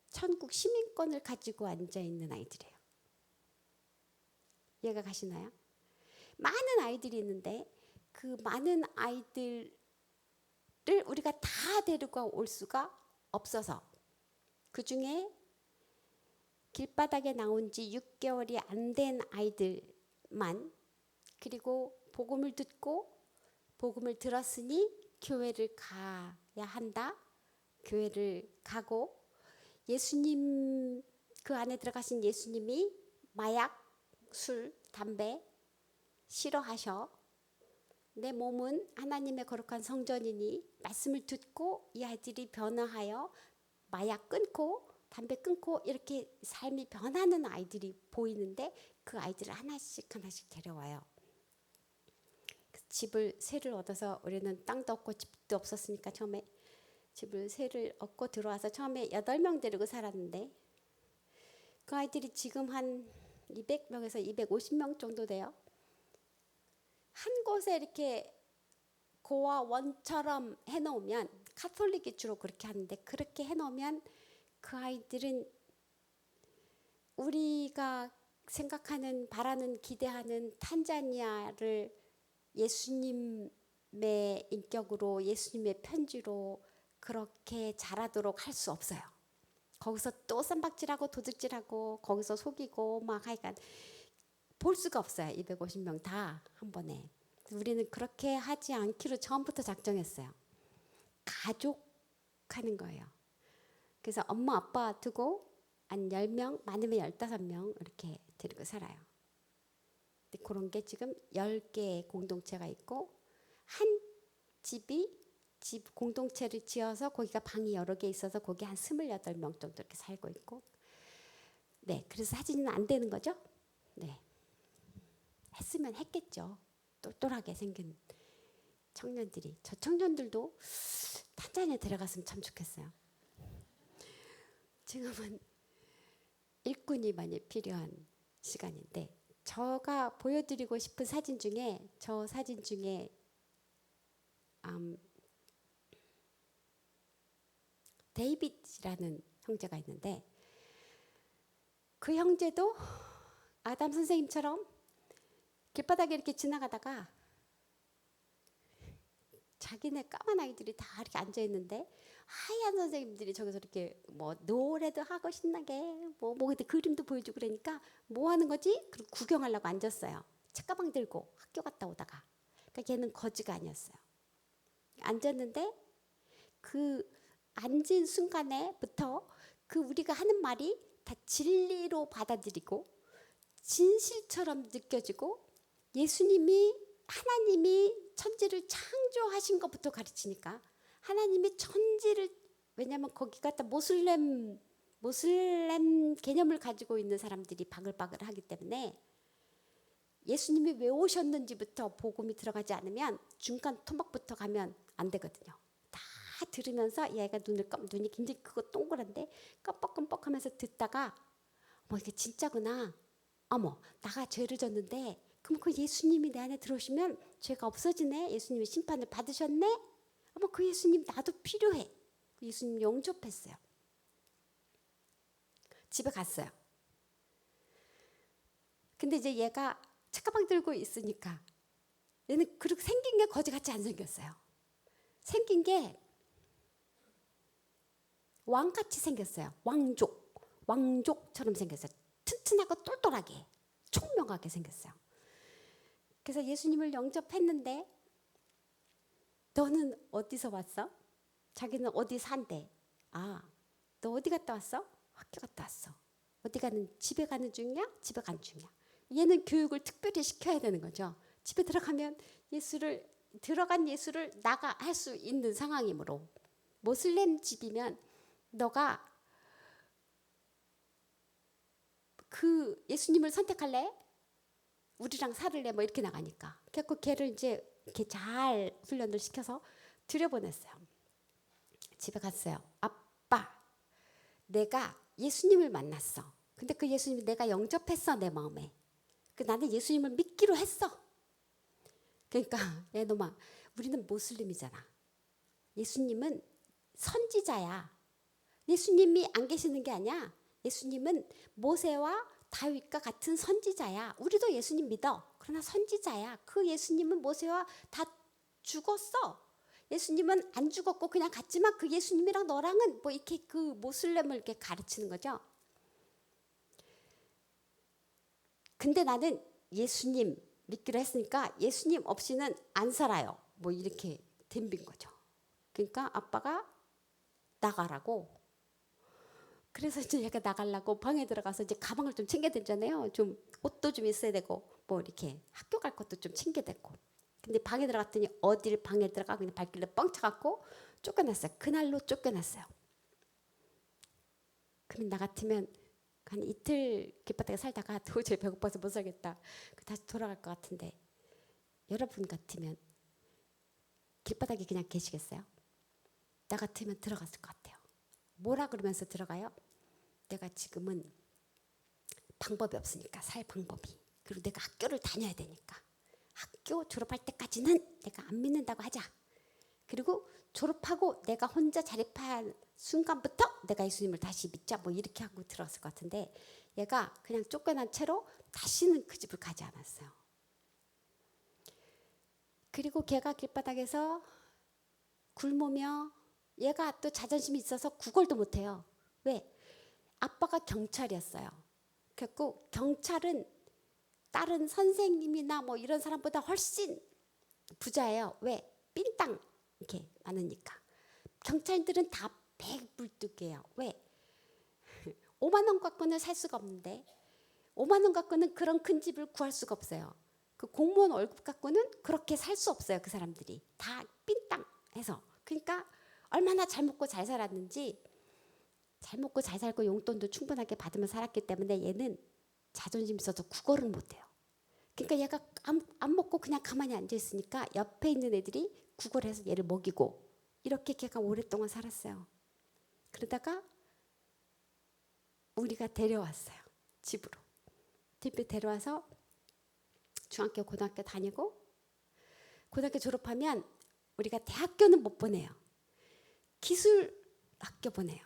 천국 시민권을 가지고 앉아 있는 아이들이에요. 이해가 가시나요? 많은 아이들이 있는데 그 많은 아이들을 우리가 다 데리고 올 수가 없어서 그 중에 길바닥에 나온 지 6개월이 안 된 아이들만 그리고 복음을 듣고 복음을 들었으니 교회를 가야 한다. 교회를 가고 예수님 그 안에 들어가신 예수님이 마약, 술, 담배 싫어하셔. 내 몸은 하나님의 거룩한 성전이니 말씀을 듣고 이 아이들이 변화하여 마약 끊고 담배 끊고 이렇게 삶이 변하는 아이들이 보이는데 그 아이들을 하나씩 데려와요. 세를 얻어서 우리는 땅도 없고 집도 없었으니까 처음에 세를 얻고 들어와서 처음에 8명 데리고 살았는데 그 아이들이 지금 한 200명에서 250명 정도 돼요. 한 곳에 이렇게 고와 원처럼 해놓으면 카톨릭이 주로 그렇게 하는데 그렇게 해놓으면 그 아이들은 우리가 생각하는, 바라는, 기대하는 탄자니아를 예수님의 인격으로, 예수님의 편지로 그렇게 자라도록 할 수 없어요. 거기서 또 쌈박질하고 도둑질하고 거기서 속이고 막 하여간 볼 수가 없어요. 250명 다 한 번에. 우리는 그렇게 하지 않기로 처음부터 작정했어요. 가족 하는 거예요. 그래서 엄마 아빠 두고 한 10명, 많으면 15명 이렇게 데리고 살아요. 근데 그런 게 지금 10개의 공동체가 있고 한 집 공동체를 지어서 거기가 방이 여러 개 있어서 거기 한 28명 정도 이렇게 살고 있고. 네, 그래서 사진은 안 되는 거죠? 네. 했으면 했겠죠. 똘똘하게 생긴 청년들이. 저 청년들도 탄자니아 데려갔으면 참 좋겠어요. 지금은 일꾼이 많이 필요한 시간인데 제가 보여드리고 싶은 사진 중에 데이빗이라는 형제가 있는데 그 형제도 아담 선생님처럼 길바닥에 이렇게 지나가다가 자기네 까만 아이들이 다 이렇게 앉아 있는데 하얀 선생님들이 저기서 이렇게 뭐 노래도 하고 신나게 뭐 그림도 보여주고 그러니까 뭐 하는 거지? 그리고 구경하려고 앉았어요. 책가방 들고 학교 갔다 오다가. 그러니까 걔는 거지가 아니었어요. 앉았는데 그 앉은 순간에부터 그 우리가 하는 말이 다 진리로 받아들이고 진실처럼 느껴지고 하나님이 천지를 창조하신 것부터 가르치니까 하나님이 천지를, 왜냐하면 거기 갔다 모슬렘 개념을 가지고 있는 사람들이 바글바글 하기 때문에 예수님이 왜 오셨는지부터 복음이 들어가지 않으면 중간 토막부터 가면 안 되거든요. 다 들으면서 얘가 눈이 굉장히 크고 동그란데 깜빡깜빡하면서 듣다가 이게 진짜구나. 어머, 나가 죄를 졌는데 그럼 그 예수님이 내 안에 들어오시면 죄가 없어지네. 예수님이 심판을 받으셨네. 어머, 그 예수님 나도 필요해. 그 예수님 영접했어요. 집에 갔어요. 근데 이제 얘가 책가방 들고 있으니까 얘는 그렇게 생긴 게 거지같이 안 생겼어요. 생긴 게 왕같이 생겼어요. 왕족처럼 생겼어요. 튼튼하고 똘똘하게 총명하게 생겼어요. 그래서 예수님을 영접했는데 너는 어디서 왔어? 자기는 어디 산대. 너 어디 갔다 왔어? 학교 갔다 왔어. 집에 가는 중이야? 집에 간 중이야. 얘는 교육을 특별히 시켜야 되는 거죠. 집에 들어가면 들어간 예수를 나가 할 수 있는 상황이므로. 모슬렘 집이면 너가 그 예수님을 선택할래? 우리랑 살을래? 뭐 이렇게 나가니까. 그래서 걔를 이제 이렇게 잘 훈련을 시켜서 들여보냈어요. 집에 갔어요. 아빠, 내가 예수님을 만났어. 근데 그 예수님이 내가 영접했어, 내 마음에. 나는 예수님을 믿기로 했어. 그러니까 얘놈아, 우리는 모슬림이잖아. 예수님은 선지자야. 예수님이 안 계시는 게 아니야. 예수님은 모세와 다윗과 같은 선지자야. 우리도 예수님 믿어. 그러나 선지자야. 그 예수님은 모세와 다 죽었어. 예수님은 안 죽었고 그냥 갔지만 그 예수님이랑 너랑은 뭐 이렇게 그 모슬렘을 이렇게 가르치는 거죠. 근데 나는 예수님 믿기로 했으니까 예수님 없이는 안 살아요. 뭐 이렇게 덤빈 거죠. 그러니까 아빠가 나가라고. 그래서 이제 얘가 나가려고 방에 들어가서 이제 가방을 좀 챙겨야 되잖아요. 좀 옷도 좀 있어야 되고 뭐 이렇게 학교 갈 것도 좀 챙겨야 되고. 근데 방에 들어갔더니 어딜 방에 들어가 그냥 발길에 뻥 차갖고 쫓겨났어요. 그날로 쫓겨났어요. 그럼 나 같으면 한 이틀 길바닥에 살다가 도저히 배고파서 못 살겠다. 다시 돌아갈 것 같은데 여러분 같으면 길바닥에 그냥 계시겠어요? 나 같으면 들어갔을 것 같아요. 뭐라 그러면서 들어가요? 내가 지금은 방법이 없으니까, 살 방법이. 그리고 내가 학교를 다녀야 되니까. 학교 졸업할 때까지는 내가 안 믿는다고 하자. 그리고 졸업하고 내가 혼자 자립할 순간부터 내가 예수님을 다시 믿자 뭐 이렇게 하고 들었을 것 같은데 얘가 그냥 쫓겨난 채로 다시는 그 집을 가지 않았어요. 그리고 걔가 길바닥에서 굶으며 얘가 또 자존심이 있어서 구걸도 못해요. 왜? 아빠가 경찰이었어요. 그래서 경찰은 다른 선생님이나 뭐 이런 사람보다 훨씬 부자예요. 왜? 삥땅 이렇게 많으니까. 경찰들은 다 배불뚝이에요. 왜? 5만 원 갖고는 살 수가 없는데 5만 원 갖고는 그런 큰 집을 구할 수가 없어요. 그 공무원 월급 갖고는 그렇게 살 수 없어요. 그 사람들이 다 삥땅 해서. 그러니까 얼마나 잘 먹고 잘 살았는지, 잘 먹고 잘 살고 용돈도 충분하게 받으면 살았기 때문에 얘는 자존심 있어서 구걸은 못해요. 그러니까 얘가 안 먹고 그냥 가만히 앉아 있으니까 옆에 있는 애들이 구걸해서 얘를 먹이고 이렇게 걔가 오랫동안 살았어요. 그러다가 우리가 데려왔어요. 집으로. 집에 데려와서 중학교 고등학교 다니고 고등학교 졸업하면 우리가 대학교는 못 보내요. 기술 학교 보내요.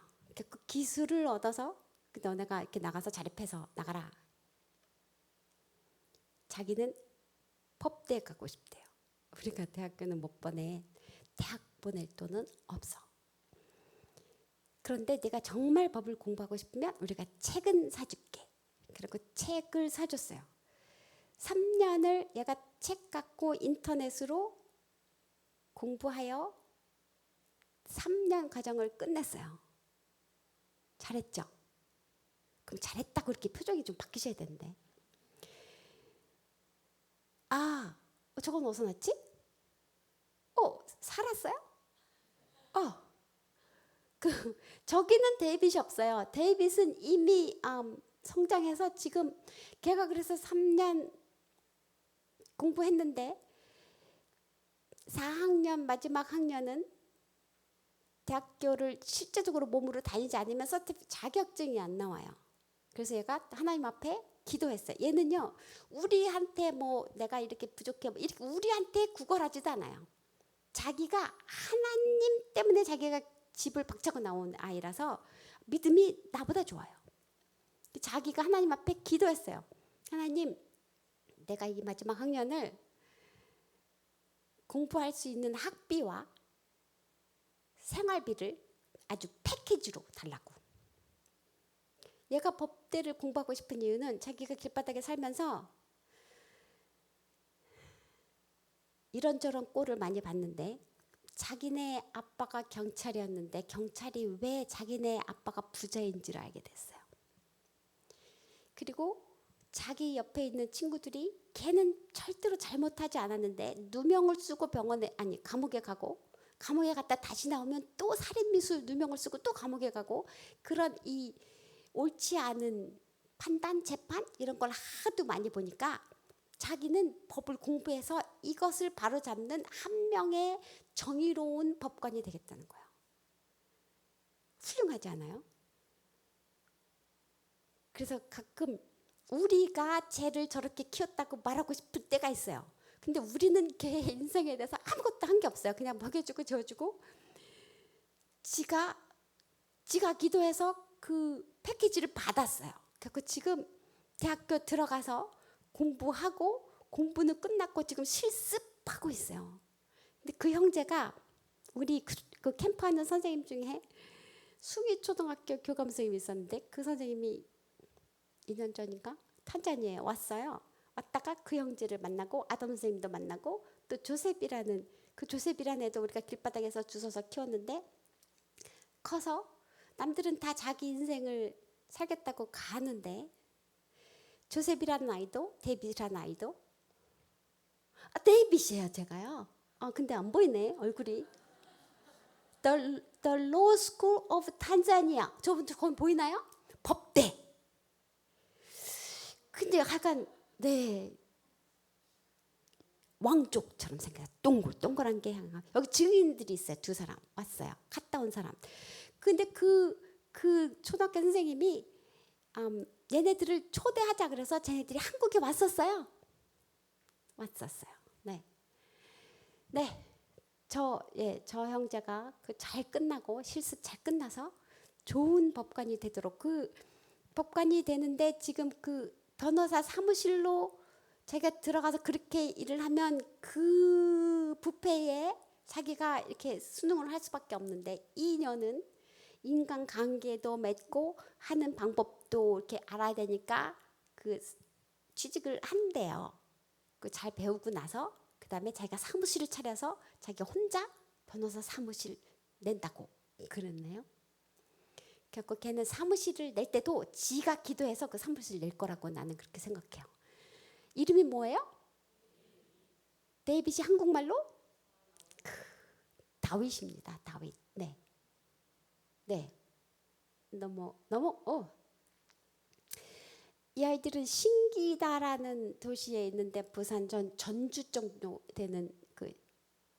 그 기술을 얻어서 너네가 이렇게 나가서 자립해서 나가라. 자기는 법대 가고 싶대요. 우리가 대학교는 못 보내. 대학 보낼 돈은 없어. 그런데 내가 정말 법을 공부하고 싶으면 우리가 책은 사줄게. 그리고 책을 사줬어요. 3년을 얘가 책 갖고 인터넷으로 공부하여 3년 과정을 끝냈어요. 잘했죠? 그럼 잘했다고 이렇게 표정이 좀 바뀌셔야 되는데. 아, 저건 어디서 났지? 살았어요? 저기는 데이빗이 없어요. 데이빗은 이미 성장해서 지금 걔가 그래서 3년 공부했는데 4학년 마지막 학년은 대학교를 실제적으로 몸으로 다니지 않으면 자격증이 안 나와요. 그래서 얘가 하나님 앞에 기도했어요. 얘는요, 우리한테 뭐 내가 이렇게 부족해 뭐 이렇게 우리한테 구걸하지도 않아요. 자기가 하나님 때문에 자기가 집을 박차고 나온 아이라서 믿음이 나보다 좋아요. 자기가 하나님 앞에 기도했어요. 하나님, 내가 이 마지막 학년을 공부할 수 있는 학비와 생활비를 아주 패키지로 달라고. 얘가 법대를 공부하고 싶은 이유는 자기가 길바닥에 살면서 이런저런 꼴을 많이 봤는데 자기네 아빠가 경찰이었는데 경찰이 왜 자기네 아빠가 부자인지를 알게 됐어요. 그리고 자기 옆에 있는 친구들이 걔는 절대로 잘못하지 않았는데 누명을 쓰고 감옥에 가고 감옥에 갔다 다시 나오면 또 살인미수 누명을 쓰고 또 감옥에 가고 그런 이 옳지 않은 판단, 재판 이런 걸 하도 많이 보니까 자기는 법을 공부해서 이것을 바로잡는 한 명의 정의로운 법관이 되겠다는 거예요. 훌륭하지 않아요? 그래서 가끔 우리가 쟤를 저렇게 키웠다고 말하고 싶을 때가 있어요. 근데 우리는 걔의 인생에 대해서 아무것도 한 게 없어요. 그냥 먹여주고 재워주고 지가 기도해서 그 패키지를 받았어요. 그래서 지금 대학교 들어가서 공부하고 공부는 끝났고 지금 실습하고 있어요. 근데 그 형제가 우리 그 캠프하는 선생님 중에 숭이초등학교 교감 선생님이 있었는데 그 선생님이 2년 전인가 탄자니아에 왔어요. 왔다가 그 형제를 만나고 아담 선생님도 만나고 또 조셉이라는 애도 우리가 길바닥에서 주워서 키웠는데 커서 남들은 다 자기 인생을 살겠다고 가는데 조셉이라는 아이도 데이빗이라는 아이도 데이빗이에요. 제가요. 근데 안 보이네 얼굴이. The Law School of Tanzania. 저분 거기 보이나요? 법대. 근데 약간 왕족처럼 생겨서 동글동글한 게 여기 증인들이 있어요. 2사람 왔어요. 갔다 온 사람. 근데 그 초등학교 선생님이 얘네들을 초대하자 그래서 쟤네들이 한국에 왔었어요. 네. 저 형제가 그 잘 끝나고 실습 잘 끝나서 좋은 법관이 되도록 그 법관이 되는데 지금 그 변호사 사무실로 자기가 들어가서 그렇게 일을 하면 그 부패에 자기가 이렇게 순응을 할 수밖에 없는데 이 년은 인간관계도 맺고 하는 방법도 이렇게 알아야 되니까 그 취직을 한대요. 그 잘 배우고 나서 그 다음에 자기가 사무실을 차려서 자기가 혼자 변호사 사무실 낸다고 그랬네요. 그래서 걔는 사무실을 낼 때도 지가 기도해서 그 사무실 낼 거라고 나는 그렇게 생각해요. 이름이 뭐예요? 데이빗이 한국말로 다윗입니다. 다윗. 네. 네. 너무 이 아이들은 신기다라는 도시에 있는데 부산 전주 정도 되는 그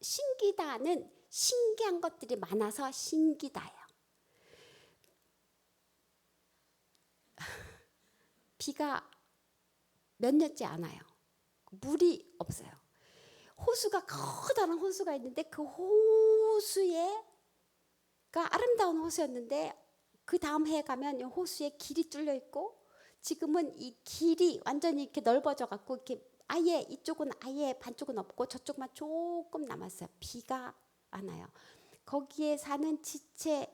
신기다는 신기한 것들이 많아서 신기다예요. 비가 몇 년째 안 와요. 물이 없어요. 호수가 커다란 호수가 있는데 그 호수에가 아름다운 호수였는데 그 다음 해에 가면 호수에 길이 뚫려 있고 지금은 이 길이 완전히 이렇게 넓어져 갖고 이렇게 아예 이쪽은 아예 반쪽은 없고 저쪽만 조금 남았어요. 비가 안 와요. 거기에 사는 지체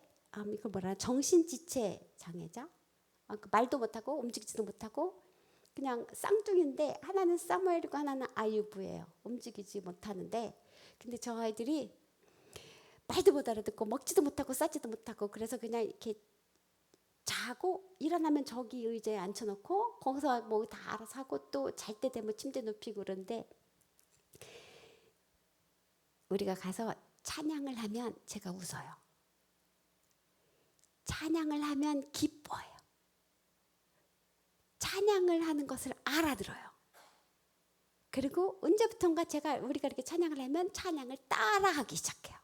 이걸 뭐라 정신지체 장애자 그 말도 못하고 움직이지도 못하고 그냥 쌍둥이인데 하나는 사무엘이고 하나는 아유브예요. 움직이지 못하는데 근데 저 아이들이 말도 못 알아듣고 먹지도 못하고 싸지도 못하고 그래서 그냥 이렇게 자고 일어나면 저기 의자에 앉혀놓고 거기서 뭐 다 알아서 하고 또 잘 때 되면 침대 눕히고 그러는데 우리가 가서 찬양을 하면 제가 웃어요. 찬양을 하면 기뻐해요. 찬양을 하는 것을 알아들어요. 그리고 언제부턴가 우리가 이렇게 찬양을 하면 찬양을 따라하기 시작해요.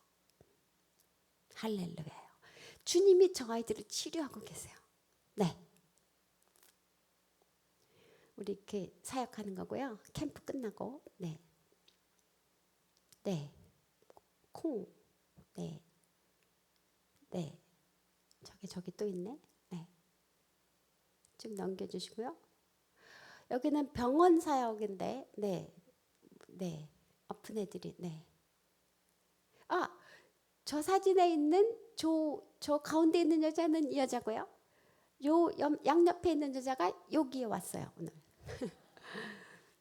할렐루야요. 주님이 저 아이들을 치료하고 계세요. 네. 우리 이렇게 사역하는 거고요. 캠프 끝나고 네. 네. 콩. 네. 네. 저기 또 있네. 네. 좀 넘겨주시고요. 여기는 병원 사역인데, 네, 네, 아픈 애들이, 네. 저 사진에 있는 저 가운데 있는 여자는 이 여자고요. 양옆에 있는 여자가 여기에 왔어요 오늘.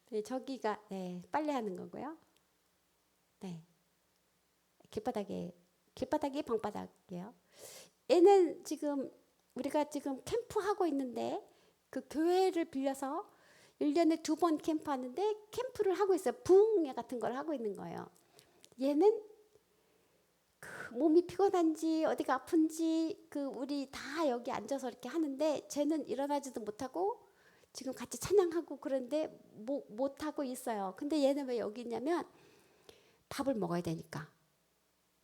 네, 저기가 네, 빨래하는 거고요. 네, 길바닥이 방바닥이에요. 얘는 지금 우리가 지금 캠프 하고 있는데 그 교회를 빌려서 1년에 2번 캠프하는데 캠프를 하고 있어요. 부흥회 같은 걸 하고 있는 거예요. 얘는 그 몸이 피곤한지 어디가 아픈지 그 우리 다 여기 앉아서 이렇게 하는데 쟤는 일어나지도 못하고 지금 같이 찬양하고 그런데 못하고 있어요. 근데 얘는 왜 여기 있냐면 밥을 먹어야 되니까.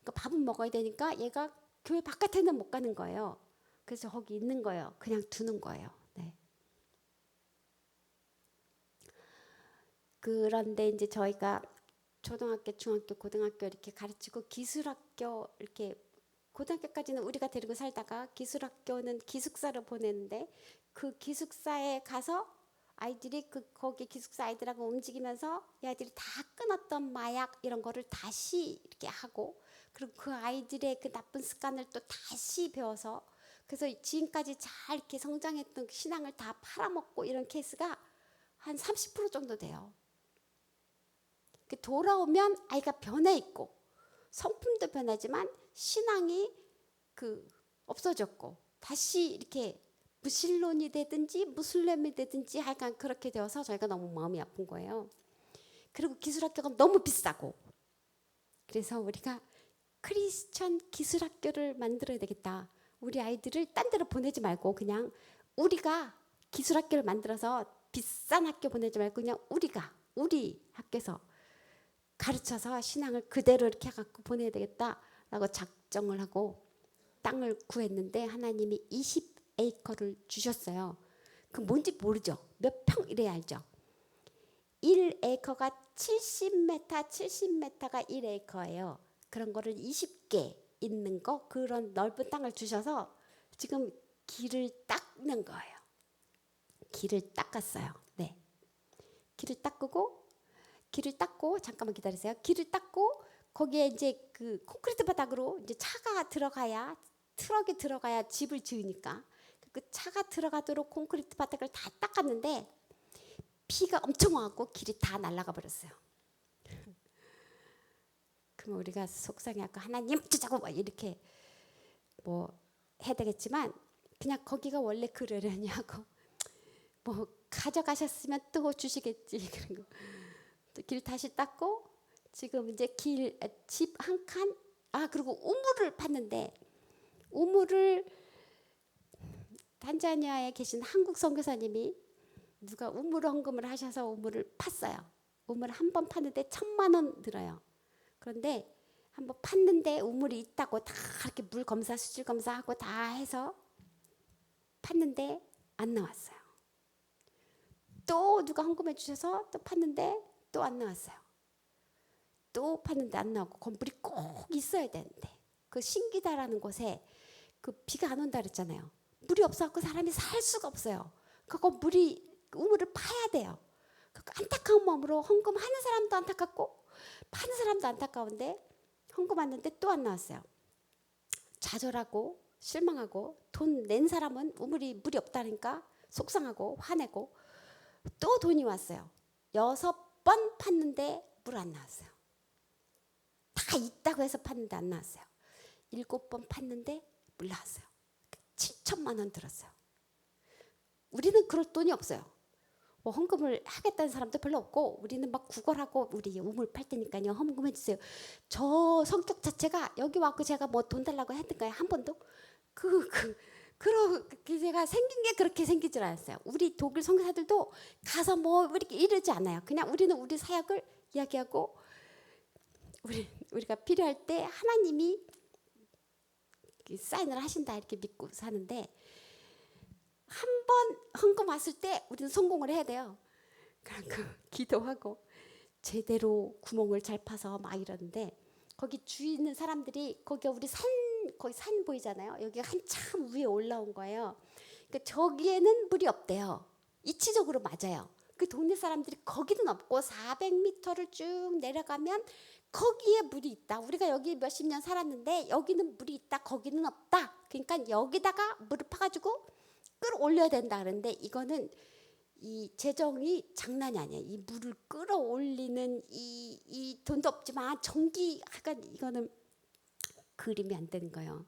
그러니까 밥은 먹어야 되니까 얘가 교회 바깥에는 못 가는 거예요. 그래서 거기 있는 거예요. 그냥 두는 거예요. 네. 그런데 이제 저희가 초등학교, 중학교, 고등학교 이렇게 가르치고 기술학교 이렇게 고등학교까지는 우리가 데리고 살다가 기술학교는 기숙사로 보내는데 그 기숙사에 가서 아이들이 거기 기숙사 아이들하고 움직이면서 이 아이들이 다 끊었던 마약 이런 거를 다시 이렇게 하고 그리고 그 아이들의 그 나쁜 습관을 또 다시 배워서 그래서 지금까지 잘 이렇게 성장했던 신앙을 다 팔아먹고 이런 케이스가 한 30% 정도 돼요. 돌아오면 아이가 변해 있고 성품도 변하지만 신앙이 없어졌고 다시 이렇게 무신론이 되든지 무슬림이 되든지 하여간 그렇게 되어서 저희가 너무 마음이 아픈 거예요. 그리고 기술학교가 너무 비싸고 그래서 우리가 크리스천 기술학교를 만들어야 되겠다. 우리 아이들을 딴 데로 보내지 말고 그냥 우리가 기술학교를 만들어서 비싼 학교 보내지 말고 그냥 우리 학교에서 가르쳐서 신앙을 그대로 이렇게 해갖고 보내야 되겠다라고 작정을 하고 땅을 구했는데 하나님이 20에이커를 주셨어요. 그 뭔지 모르죠. 몇 평 이래야 알죠. 1에이커가 70m가 1에이커예요. 그런 거를 20개 있는 거 그런 넓은 땅을 주셔서 지금 길을 닦는 거예요. 길을 닦았어요. 네. 길을 닦고 잠깐만 기다리세요. 길을 닦고 거기에 이제 그 콘크리트 바닥으로 이제 차가 들어가야 트럭이 들어가야 집을 지으니까 그 차가 들어가도록 콘크리트 바닥을 다 닦았는데 비가 엄청 와갖고 길이 다 날아가 버렸어요. 그럼 우리가 속상해갖고 하나님 주자고 이렇게 뭐 해야 되겠지만 그냥 거기가 원래 그러려냐고 뭐 가져가셨으면 또 주시겠지 그런 거. 또 길 다시 닦고 지금 이제 집 한 칸 그리고 우물을 팠는데 우물을 탄자니아에 계신 한국 선교사님이 누가 우물 헌금을 하셔서 우물을 팠어요. 우물 한 번 팠는데 1,000만 원 들어요. 그런데 한번 팠는데 우물이 있다고 다 이렇게 물 검사, 수질 검사하고 다 해서 팠는데 안 나왔어요. 또 누가 헌금해 주셔서 또 팠는데 또 안 나왔어요. 또 팠는데 안 나오고 건물이 꼭 있어야 되는데 그 신기다라는 곳에 그 비가 안 온다 그랬잖아요. 물이 없어갖고 사람이 살 수가 없어요. 그거 우물을 파야 돼요. 그 안타까운 마음으로 헌금하는 사람도 안타깝고 파는 사람도 안타까운데 헌금 왔는데 또 안 나왔어요. 좌절하고 실망하고 돈 낸 사람은 물이 없다니까 속상하고 화내고 또 돈이 왔어요. 6번 팠는데 물 안 나왔어요. 다 있다고 해서 팠는데 안 나왔어요. 7번 팠는데 물 나왔어요. 7,000만 원 들었어요. 우리는 그럴 돈이 없어요. 뭐 헌금을 하겠다는 사람도 별로 없고 우리는 막 구걸하고 우리 우물 팔 테니까요 헌금해 주세요. 저 성격 자체가 여기 와서 제가 뭐 돈 달라고 했던가요? 한 번도? 제가 생긴 게 그렇게 생기질 않았어요. 우리 독일 선교사들도 가서 뭐 이렇게 이러지 않아요. 그냥 우리는 우리 사역을 이야기하고 우리가 필요할 때 하나님이 사인을 하신다 이렇게 믿고 사는데 한 번 헌금 왔을 때 우리는 성공을 해야 돼요. 그러니까 기도하고 제대로 구멍을 잘 파서 막 이러는데 거기 주위 있는 사람들이 거기 우리 거기 산 보이잖아요. 여기 한참 위에 올라온 거예요. 그러니까 저기에는 물이 없대요. 이치적으로 맞아요. 그 동네 사람들이 거기는 없고 400m를 쭉 내려가면 거기에 물이 있다. 우리가 여기 몇십 년 살았는데 여기는 물이 있다. 거기는 없다. 그러니까 여기다가 물을 파가지고 끌어올려야 된다. 그런데 이거는 이 재정이 장난이 아니에요. 이 물을 끌어올리는 이 돈도 없지만 전기가 이거는 그림이 안 되는 거예요.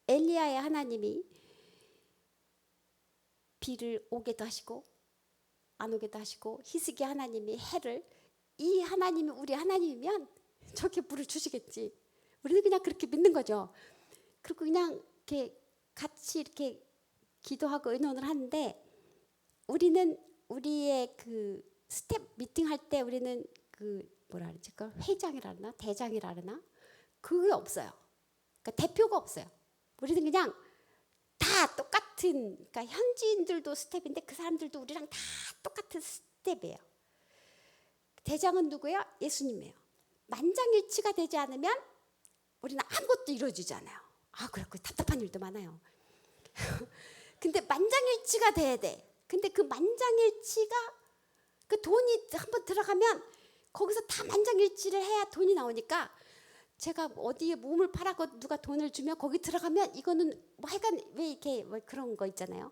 엘리야의 하나님이 비를 오게도 하시고 안 오게도 하시고 히스기야 하나님이 해를 이 하나님이 우리 하나님이면 저렇게 물을 주시겠지. 우리는 그냥 그렇게 믿는 거죠. 그리고 그냥 이렇게 같이 이렇게 기도하고 의논을 하는데 우리는 우리의 그 스텝 미팅 할 때 우리는 그 뭐라 그러지? 그 회장이라나 대장이라나 그게 없어요. 그러니까 대표가 없어요. 우리는 그냥 다 똑같은 그러니까 현지인들도 스텝인데 그 사람들도 우리랑 다 똑같은 스텝이에요. 대장은 누구예요? 예수님이에요. 만장일치가 되지 않으면 우리는 아무것도 이루어지지 않아요. 그렇고 답답한 일도 많아요. 근데 만장일치가 돼야 돼. 근데 그 만장일치가 그 돈이 한번 들어가면 거기서 다 만장일치를 해야 돈이 나오니까 제가 어디에 몸을 팔아고 누가 돈을 주면 거기 들어가면 이거는 뭐 하여간 왜 이렇게 뭐 그런 거 있잖아요.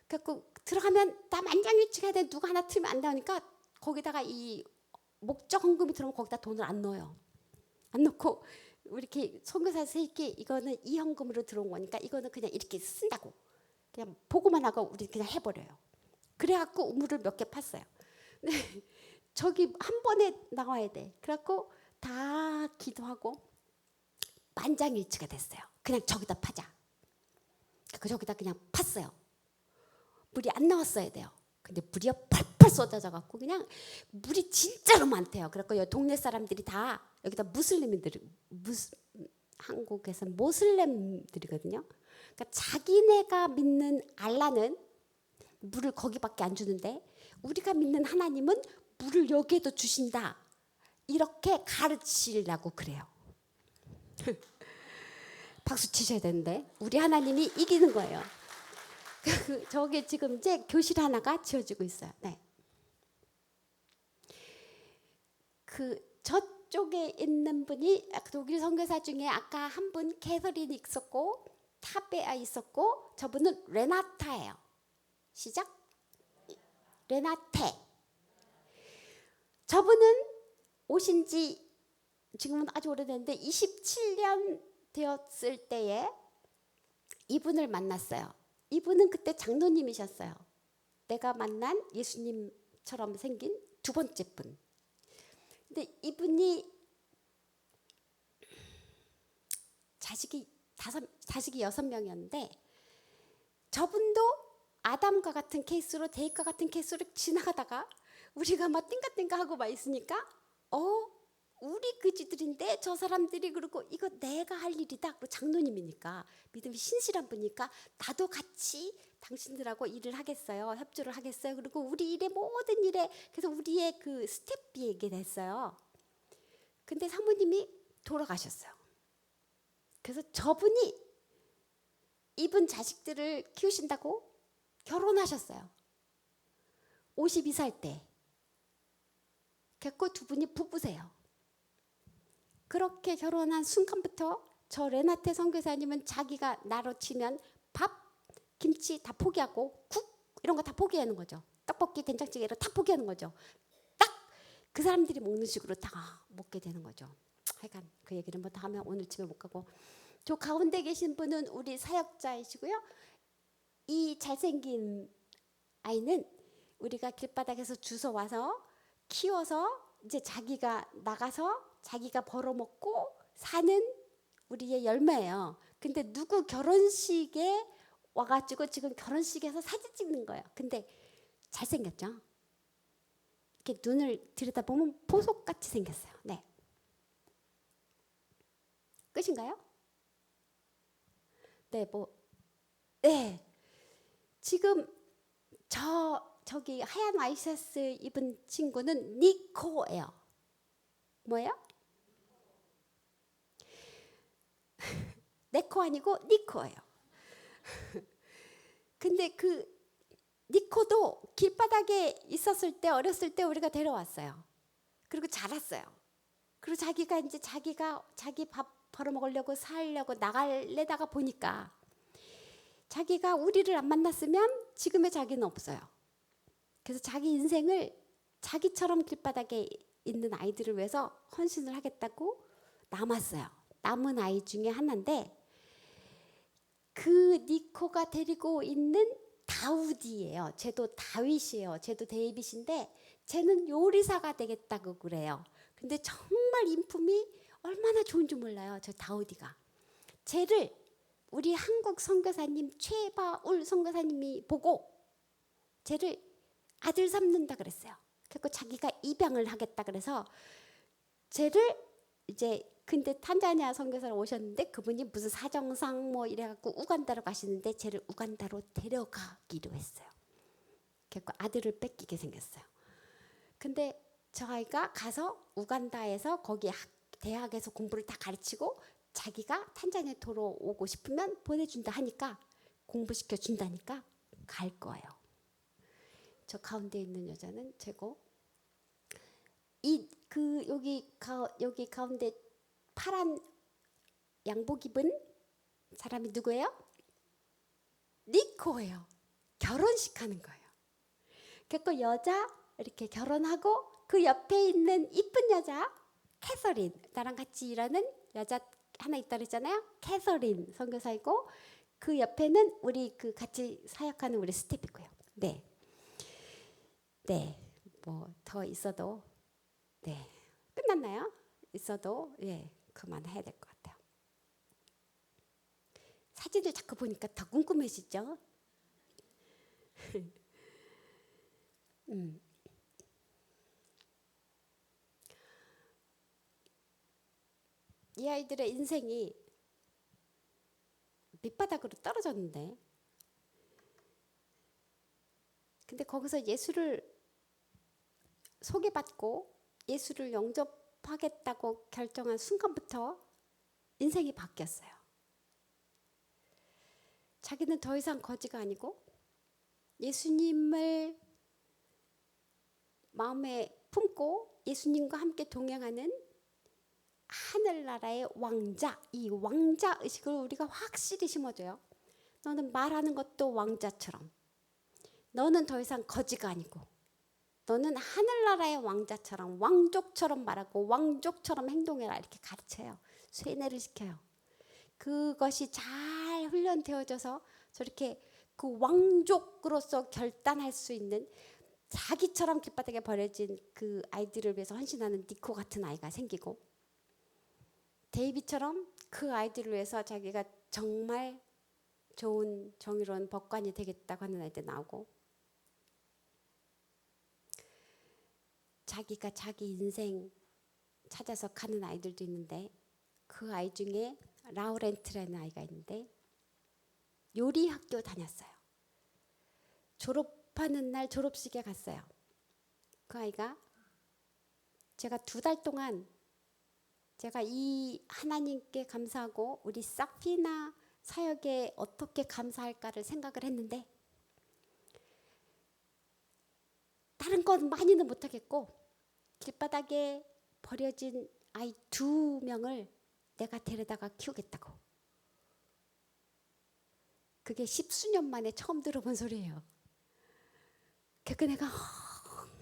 그래갖고 들어가면 다 만장일치가 해야 돼. 누가 하나 틀면 안 나오니까 거기다가 이 목적 헌금이 들어오면 거기다 돈을 안 넣어요. 안 넣고 이렇게 선교사에서 이렇게 이거는 이 헌금으로 들어온 거니까 이거는 그냥 이렇게 쓴다고 그냥 보고만 하고 우리 그냥 해버려요. 그래갖고 우물을 몇 개 팠어요. 저기 한 번에 나와야 돼. 그래갖고 다 기도하고 만장일치가 됐어요. 그냥 저기다 파자. 저기다 그냥 팠어요. 물이 안 나왔어야 돼요. 근데 물이 펄펄 쏟아져 갖고 그냥 물이 진짜로 많대요. 그래서 동네 사람들이 다 여기다 한국에서는 모슬렘들이거든요. 그러니까 자기네가 믿는 알라는 물을 거기밖에 안 주는데 우리가 믿는 하나님은 물을 여기에도 주신다. 이렇게 가르치려고 그래요. 박수 치셔야 되는데 우리 하나님이 이기는 거예요. 저게 지금 이제 교실 하나가 지어지고 있어요. 네. 저쪽에 있는 분이 독일 선교사 중에 아까 한 분 캐서린 있었고 타베아 있었고 저분은 레나타예요. 시작. 레나테. 저분은 오신 지 지금은 아주 오래됐는데 27년 되었을 때에 이분을 만났어요. 이분은 그때 장로님이셨어요. 내가 만난 예수님처럼 생긴 두 번째 분. 근데 이분이 자식이 6명이었는데 저분도 아담과 같은 케이스로 데이과 같은 케이스로 지나가다가 우리가 막 띵가띵가 하고 막 있으니까 우리 그지들인데 저 사람들이 그러고 이거 내가 할 일이다. 그리고 장로님이니까 믿음이 신실한 분이니까 나도 같이 당신들하고 일을 하겠어요. 협조를 하겠어요. 그리고 우리 일의 모든 일에 그래서 우리의 그 스텝비에게 됐어요. 근데 사모님이 돌아가셨어요. 그래서 저분이 이분 자식들을 키우신다고 결혼하셨어요. 52살 때. 그래서 두 분이 부부세요. 그렇게 결혼한 순간부터 저 레나테 선교사님은 자기가 나로 치면 밥, 김치 다 포기하고 국 이런 거 다 포기하는 거죠. 떡볶이, 된장찌개 이런 거 다 포기하는 거죠. 딱 그 사람들이 먹는 식으로 다 먹게 되는 거죠. 하여간 그 얘기는 뭐 다 하면 오늘 집에 못 가고. 저 가운데 계신 분은 우리 사역자이시고요. 이 잘생긴 아이는 우리가 길바닥에서 주워와서 키워서 이제 자기가 나가서 자기가 벌어먹고 사는 우리의 열매예요. 근데 누구 결혼식에 와가지고 지금 결혼식에서 사진 찍는 거예요. 근데 잘생겼죠? 이렇게 눈을 들여다보면 보석같이 생겼어요. 네. 끝인가요? 네, 네. 지금 저기 하얀 와이셔츠 입은 친구는 니코예요. 뭐예요? 네코 아니고 니코예요. 근데 그 니코도 길바닥에 있었을 때 어렸을 때 우리가 데려왔어요. 그리고 자랐어요. 그리고 자기가 이제 자기 밥 벌어먹으려고 살려고 나갈래다가 보니까 자기가 우리를 안 만났으면 지금의 자기는 없어요. 그래서 자기 인생을 자기처럼 길바닥에 있는 아이들을 위해서 헌신을 하겠다고 남았어요. 남은 아이 중에 하나인데 그 니코가 데리고 있는 다윗이에요. 쟤도 다윗이에요. 쟤도 데이빗인데 쟤는 요리사가 되겠다고 그래요. 근데 정말 인품이 얼마나 좋은지 몰라요. 저 다윗이가. 쟤를 우리 한국 선교사님 최바울 선교사님이 보고 쟤를 아들 삼는다 그랬어요. 그리고 자기가 입양을 하겠다 그래서 쟤를 이제 근데 탄자니아 선교사로 오셨는데 그분이 무슨 사정상 뭐 이래갖고 우간다로 가시는데 쟤를 우간다로 데려가기로 했어요. 그래서 아들을 뺏기게 생겼어요. 근데 저 아이가 가서 우간다에서 거기 대학에서 공부를 다 가르치고 자기가 탄자니아 돌아오고 싶으면 보내준다 하니까 공부시켜 준다니까 갈 거예요. 저 가운데 있는 여자는 쟤고 여기 가운데 파란 양복 입은 사람이 누구예요? 니코예요. 결혼식 하는 거예요. 그래서 여자 이렇게 결혼하고 그 옆에 있는 이쁜 여자 캐서린, 나랑 같이 일하는 여자 하나 있다 그랬잖아요. 캐서린 선교사이고 그 옆에는 우리 그 같이 사역하는 우리 스텝이고요. 네, 네, 뭐 더 있어도 네 끝났나요? 있어도 예 그만해야 될 것 같아요. 사진을 자꾸 보니까 더 궁금해지죠? 이 아이들의 인생이 밑바닥으로 떨어졌는데 근데 거기서 예수를 소개받고 예수를 영접하겠다고 결정한 순간부터 인생이 바뀌었어요. 자기는 더 이상 거지가 아니고 예수님을 마음에 품고 예수님과 함께 동행하는 하늘나라의 왕자, 이 왕자 의식을 우리가 확실히 심어줘요. 너는 말하는 것도 왕자처럼, 너는 더 이상 거지가 아니고 너는 하늘나라의 왕자처럼 왕족처럼 말하고 왕족처럼 행동해라, 이렇게 가르쳐요. 세뇌를 시켜요. 그것이 잘 훈련되어져서 저렇게 그 왕족으로서 결단할 수 있는, 자기처럼 길바닥에 버려진 그 아이들을 위해서 헌신하는 니코 같은 아이가 생기고, 데이비처럼 그 아이들을 위해서 자기가 정말 좋은 정의로운 법관이 되겠다고 하는 아이들 나오고, 자기가 자기 인생 찾아서 가는 아이들도 있는데, 그 아이 중에 라우렌트라는 아이가 있는데 요리 학교 다녔어요. 졸업하는 날 졸업식에 갔어요. 그 아이가 제가 2달 동안 제가 이 하나님께 감사하고 우리 사피나 사역에 어떻게 감사할까를 생각을 했는데, 다른 건 많이는 못하겠고 길바닥에 버려진 아이 2명을 내가 데려다가 키우겠다고. 그게 10수년 만에 처음 들어본 소리예요. 그러니까 내가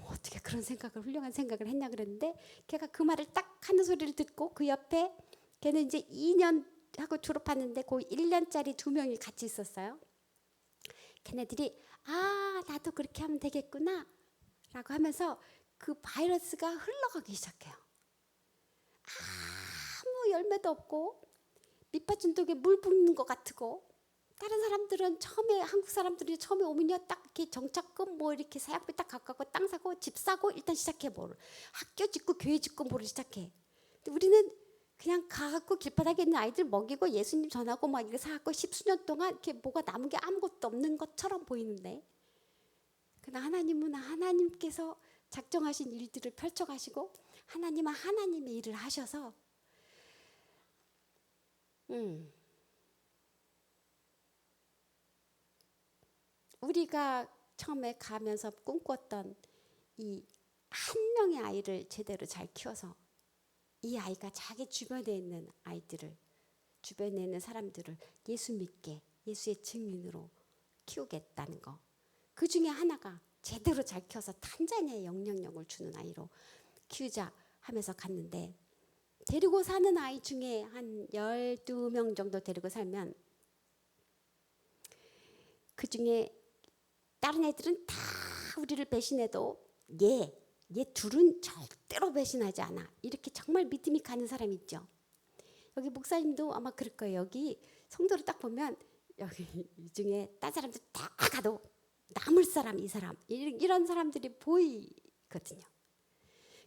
어떻게 그런 생각을, 훌륭한 생각을 했냐 그랬는데, 걔가 그 말을 딱 하는 소리를 듣고 그 옆에 걔는 이제 2년 하고 졸업하는데 그 1년짜리 2명이 같이 있었어요. 걔네들이 아 나도 그렇게 하면 되겠구나 라고 하면서 그 바이러스가 흘러가기 시작해요. 아무 열매도 없고 밑받침 독에 물 붓는 것 같고, 다른 사람들은 처음에, 한국 사람들이 처음에 오면요 딱 이렇게 정착금 뭐 이렇게 사약비 딱 갖고 땅 사고 집 사고 일단 시작해. 뭘 학교 짓고 교회 짓고 뭐를 시작해. 근데 우리는 그냥 가갖고 길바닥에 있는 아이들 먹이고 예수님 전하고 막 이렇게 사갖고 10수년 동안 이렇게 뭐가 남은 게 아무것도 없는 것처럼 보이는데, 그러나 하나님은 하나님께서 작정하신 일들을 펼쳐가시고 하나님은 하나님의 일을 하셔서 우리가 처음에 가면서 꿈꿨던 이 한 명의 아이를 제대로 잘 키워서 이 아이가 자기 주변에 있는 아이들을, 주변에 있는 사람들을 예수 믿게, 예수의 증인으로 키우겠다는 거. 그 중에 하나가 제대로 잘 키워서 탄자니아의 영향력을 주는 아이로 키우자 하면서 갔는데, 데리고 사는 아이 중에 한 12명 정도 데리고 살면 그 중에 다른 애들은 다 우리를 배신해도 얘 둘은 절대로 배신하지 않아. 이렇게 정말 믿음이 가는 사람이 있죠. 여기 목사님도 아마 그럴 거예요. 여기 성도를 딱 보면 여기 이 중에 딴 사람들 다 가도 남을 사람, 이 사람, 이런 사람들이 보이거든요.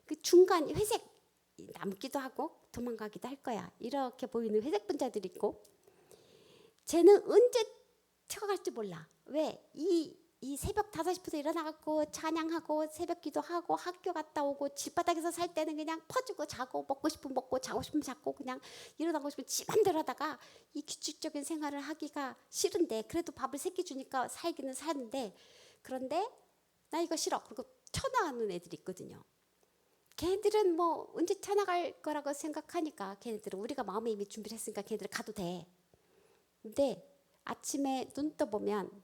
그 중간 회색, 남기도 하고 도망가기도 할 거야. 이렇게 보이는 회색 분자들이 있고, 쟤는 언제 튀어갈지 몰라. 왜? 이 새벽 5시부터 일어나갖고 찬양하고 새벽 기도하고 학교 갔다 오고 집바닥에서 살 때는 그냥 퍼주고 자고, 먹고 싶으면 먹고 자고 싶으면 자고 그냥 일어나고 싶으면 지 맘대로 하다가 이 규칙적인 생활을 하기가 싫은데, 그래도 밥을 3끼 주니까 살기는 사는데, 그런데 나 이거 싫어. 그리고 쳐나가는 애들이 있거든요. 걔네들은 뭐 언제 쳐나갈 거라고 생각하니까 걔네들은 우리가 마음에 이미 준비를 했으니까 걔네들 가도 돼. 근데 아침에 눈 떠보면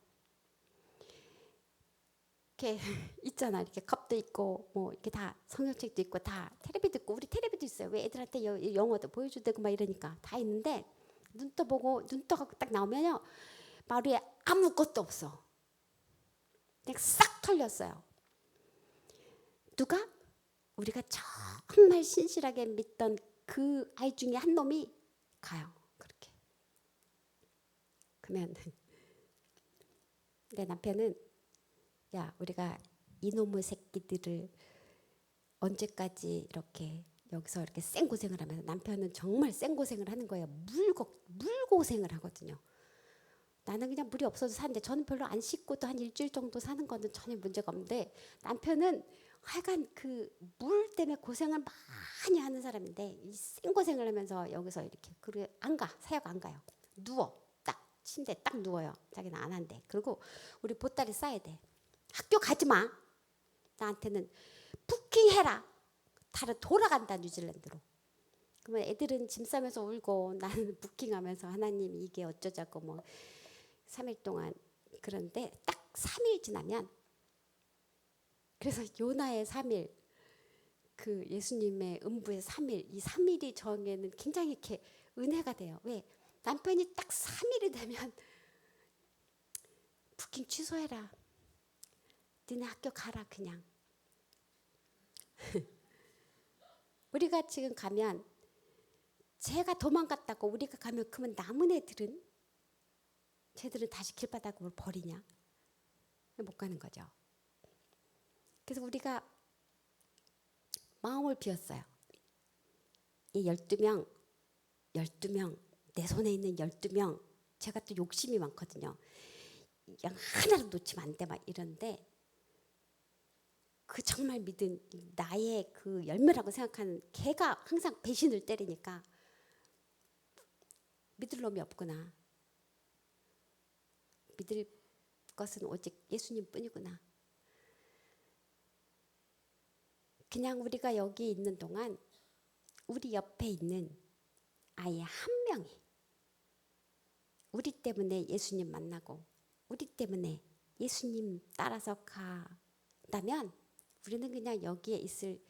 이렇게 있잖아. 이렇게 컵도 있고 뭐 이렇게 다 성경책도 있고 다 텔레비도 있고, 우리 텔레비도 있어요. 왜 애들한테 영어도 보여주되고 막 이러니까 다 있는데, 눈 떠보고 눈 떠갖고 딱 나오면요 마루에 아무것도 없어. 그냥 싹 털렸어요. 누가? 우리가 정말 신실하게 믿던 그 아이 중에 한 놈이 가요. 그렇게. 그러면 내 남편은 야, 우리가 이놈의 새끼들을 언제까지 이렇게 여기서 이렇게 생고생을 하면서, 남편은 정말 생고생을 하는 거예요. 물고생을 하거든요. 나는 그냥 물이 없어도 사는데 저는 별로 안 씻고도 한 일주일 정도 사는 거는 전혀 문제가 없는데 남편은 하여간 그 물 때문에 고생을 많이 하는 사람인데 이 생고생을 하면서 여기서 이렇게 그래 안 가. 사역 안 가요. 누워. 딱 침대에 딱 누워요. 자기는 안 한대. 그리고 우리 보따리 싸야 돼. 학교 가지 마. 나한테는 부킹해라. 다른 돌아간다 뉴질랜드로. 그러면 애들은 짐 싸면서 울고 나는 부킹하면서 하나님 이게 어쩌자고 뭐 3일 동안 그런데 딱 3일 지나면 그래서 요나의 3일 그 예수님의 음부의 3일 이 3일이 저에게는 굉장히 이렇게 은혜가 돼요. 왜? 남편이 딱 3일이 되면 부킹 취소해라. 니네 학교 가라 그냥. 우리가 지금 가면 제가 도망갔다고 우리가 가면 그러면 남은 애들은 쟤들은 다시 길바닥으로 버리냐? 못 가는 거죠. 그래서 우리가 마음을 비웠어요. 이 12명 내 손에 있는 12명 제가 또 욕심이 많거든요. 양 하나를 놓치면 안 돼 막 이런데 그 정말 믿은 나의 그 열매라고 생각하는 걔가 항상 배신을 때리니까 믿을 놈이 없구나. 믿을 것은 오직 예수님뿐이구나. 그냥 우리가 여기 있는 동안 우리 옆에 있는 아이 한 명이 우리 때문에 예수님 만나고 우리 때문에 예수님 따라서 간다면 우리는 그냥 여기에 있을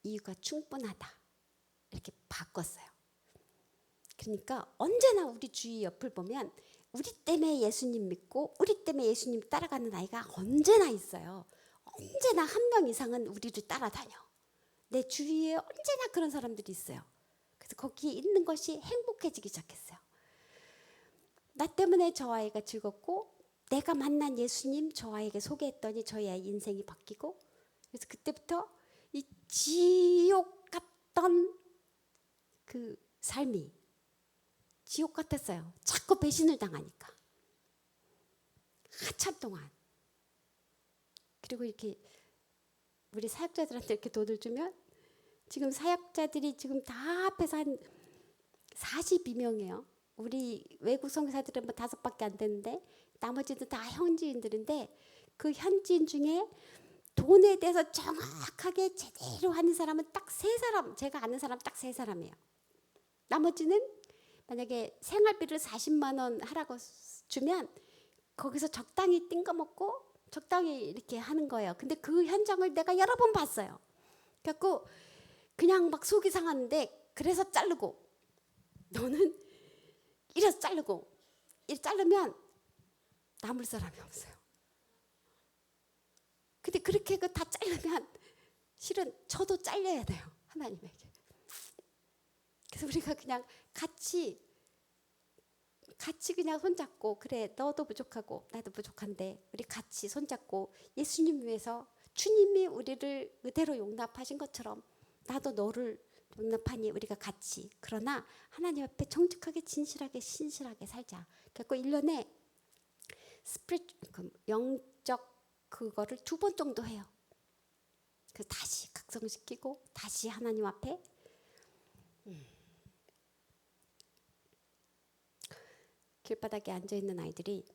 이유가 충분하다. 이렇게 바꿨어요. 그러니까 언제나 우리 주위 옆을 보면 우리 때문에 예수님 믿고 우리 때문에 예수님 따라가는 아이가 언제나 있어요. 언제나 한 명 이상은 우리를 따라다녀. 내 주위에 언제나 그런 사람들이 있어요. 그래서 거기에 있는 것이 행복해지기 시작했어요. 나 때문에 저 아이가 즐겁고 내가 만난 예수님 저 아이에게 소개했더니 저희 아이 인생이 바뀌고 그래서 그때부터 이 지옥 같던 그 삶이 지옥 같았어요. 자꾸 배신을 당하니까. 한참 동안. 그리고 이렇게 우리 사역자들한테 이렇게 돈을 주면 지금 사역자들이 지금 다 합해서 한 42명이에요. 우리 외국 선교사들은 뭐 5밖에 안 되는데 나머지는 다 현지인들인데 그 현지인 중에 돈에 대해서 정확하게 제대로 하는 사람은 딱 3사람, 제가 아는 사람 딱 3사람이에요. 나머지는 만약에 생활비를 40만 원 하라고 주면 거기서 적당히 띵거먹고 적당히 이렇게 하는 거예요. 근데 그 현장을 내가 여러 번 봤어요. 그래갖고 그냥 막 속이 상하는데 그래서 자르고 너는 이래서 자르고 이래 자르면 남을 사람이 없어요. 근데 그렇게 다 자르면 실은 저도 잘려야 돼요. 하나님에게. 그래서 우리가 그냥 같이 그냥 손잡고 그래 너도 부족하고 나도 부족한데 우리 같이 손잡고 예수님 위해서 주님이 우리를 그대로 용납하신 것처럼 나도 너를 용납하니 우리가 같이 그러나 하나님 앞에 정직하게 진실하게 신실하게 살자. 그래서 1년에 영적 그거를 2번 정도 해요. 그래서 다시 각성시키고 다시 하나님 앞에 길바닥에 앉아있는 아이들이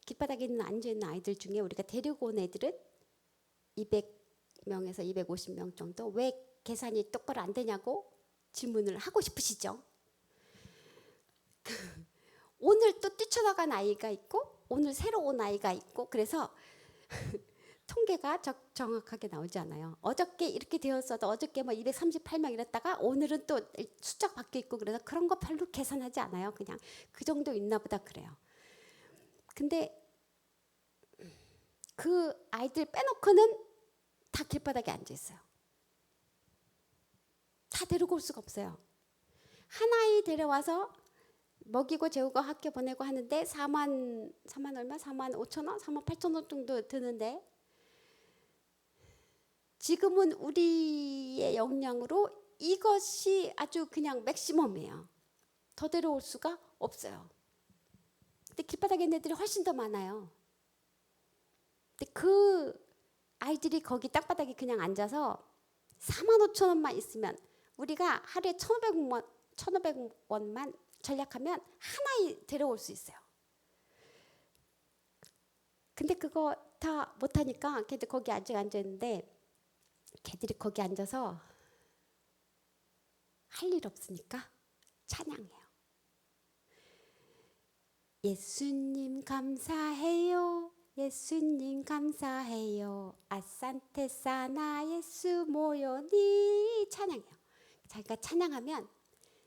길바닥에 앉아있는 아이들 중에 우리가 데리고 온 애들은 200명에서 250명 정도. 왜 계산이 똑바로 안 되냐고 질문을 하고 싶으시죠? 오늘 또 뛰쳐나간 아이가 있고 오늘 새로 온 아이가 있고 그래서 통계가 정확하게 나오지 않아요. 어저께 이렇게 되었어도 어저께 뭐 238명 이랬다가 오늘은 또 숫자가 바뀌어 있고 그래서 그런 거 별로 계산하지 않아요. 그냥 그 정도 있나 보다 그래요. 근데 그 아이들 빼놓고는 다 길바닥에 앉아 있어요. 다 데리고 올 수가 없어요. 한 아이 데려와서 먹이고 재우고 학교 보내고 하는데 4만 얼마? 4만 5천 원? 4만 8천 원 정도 드는데 지금은 우리의 역량으로 이것이 아주 그냥 맥시멈이에요. 더 데려올 수가 없어요. 근데 길바닥에 있는 애들이 훨씬 더 많아요. 근데 그 아이들이 거기 땅바닥에 그냥 앉아서 45,000원만 있으면 우리가 하루에 1,500원만 전략하면 하나 데려올 수 있어요. 근데 그거 다 못하니까 걔들 거기 아직 앉아있는데 걔들이 거기 앉아서 할 일 없으니까 찬양해요. 예수님 감사해요. 예수님 감사해요. 아산테 사나 예수 모여니 찬양해요. 자기가 찬양하면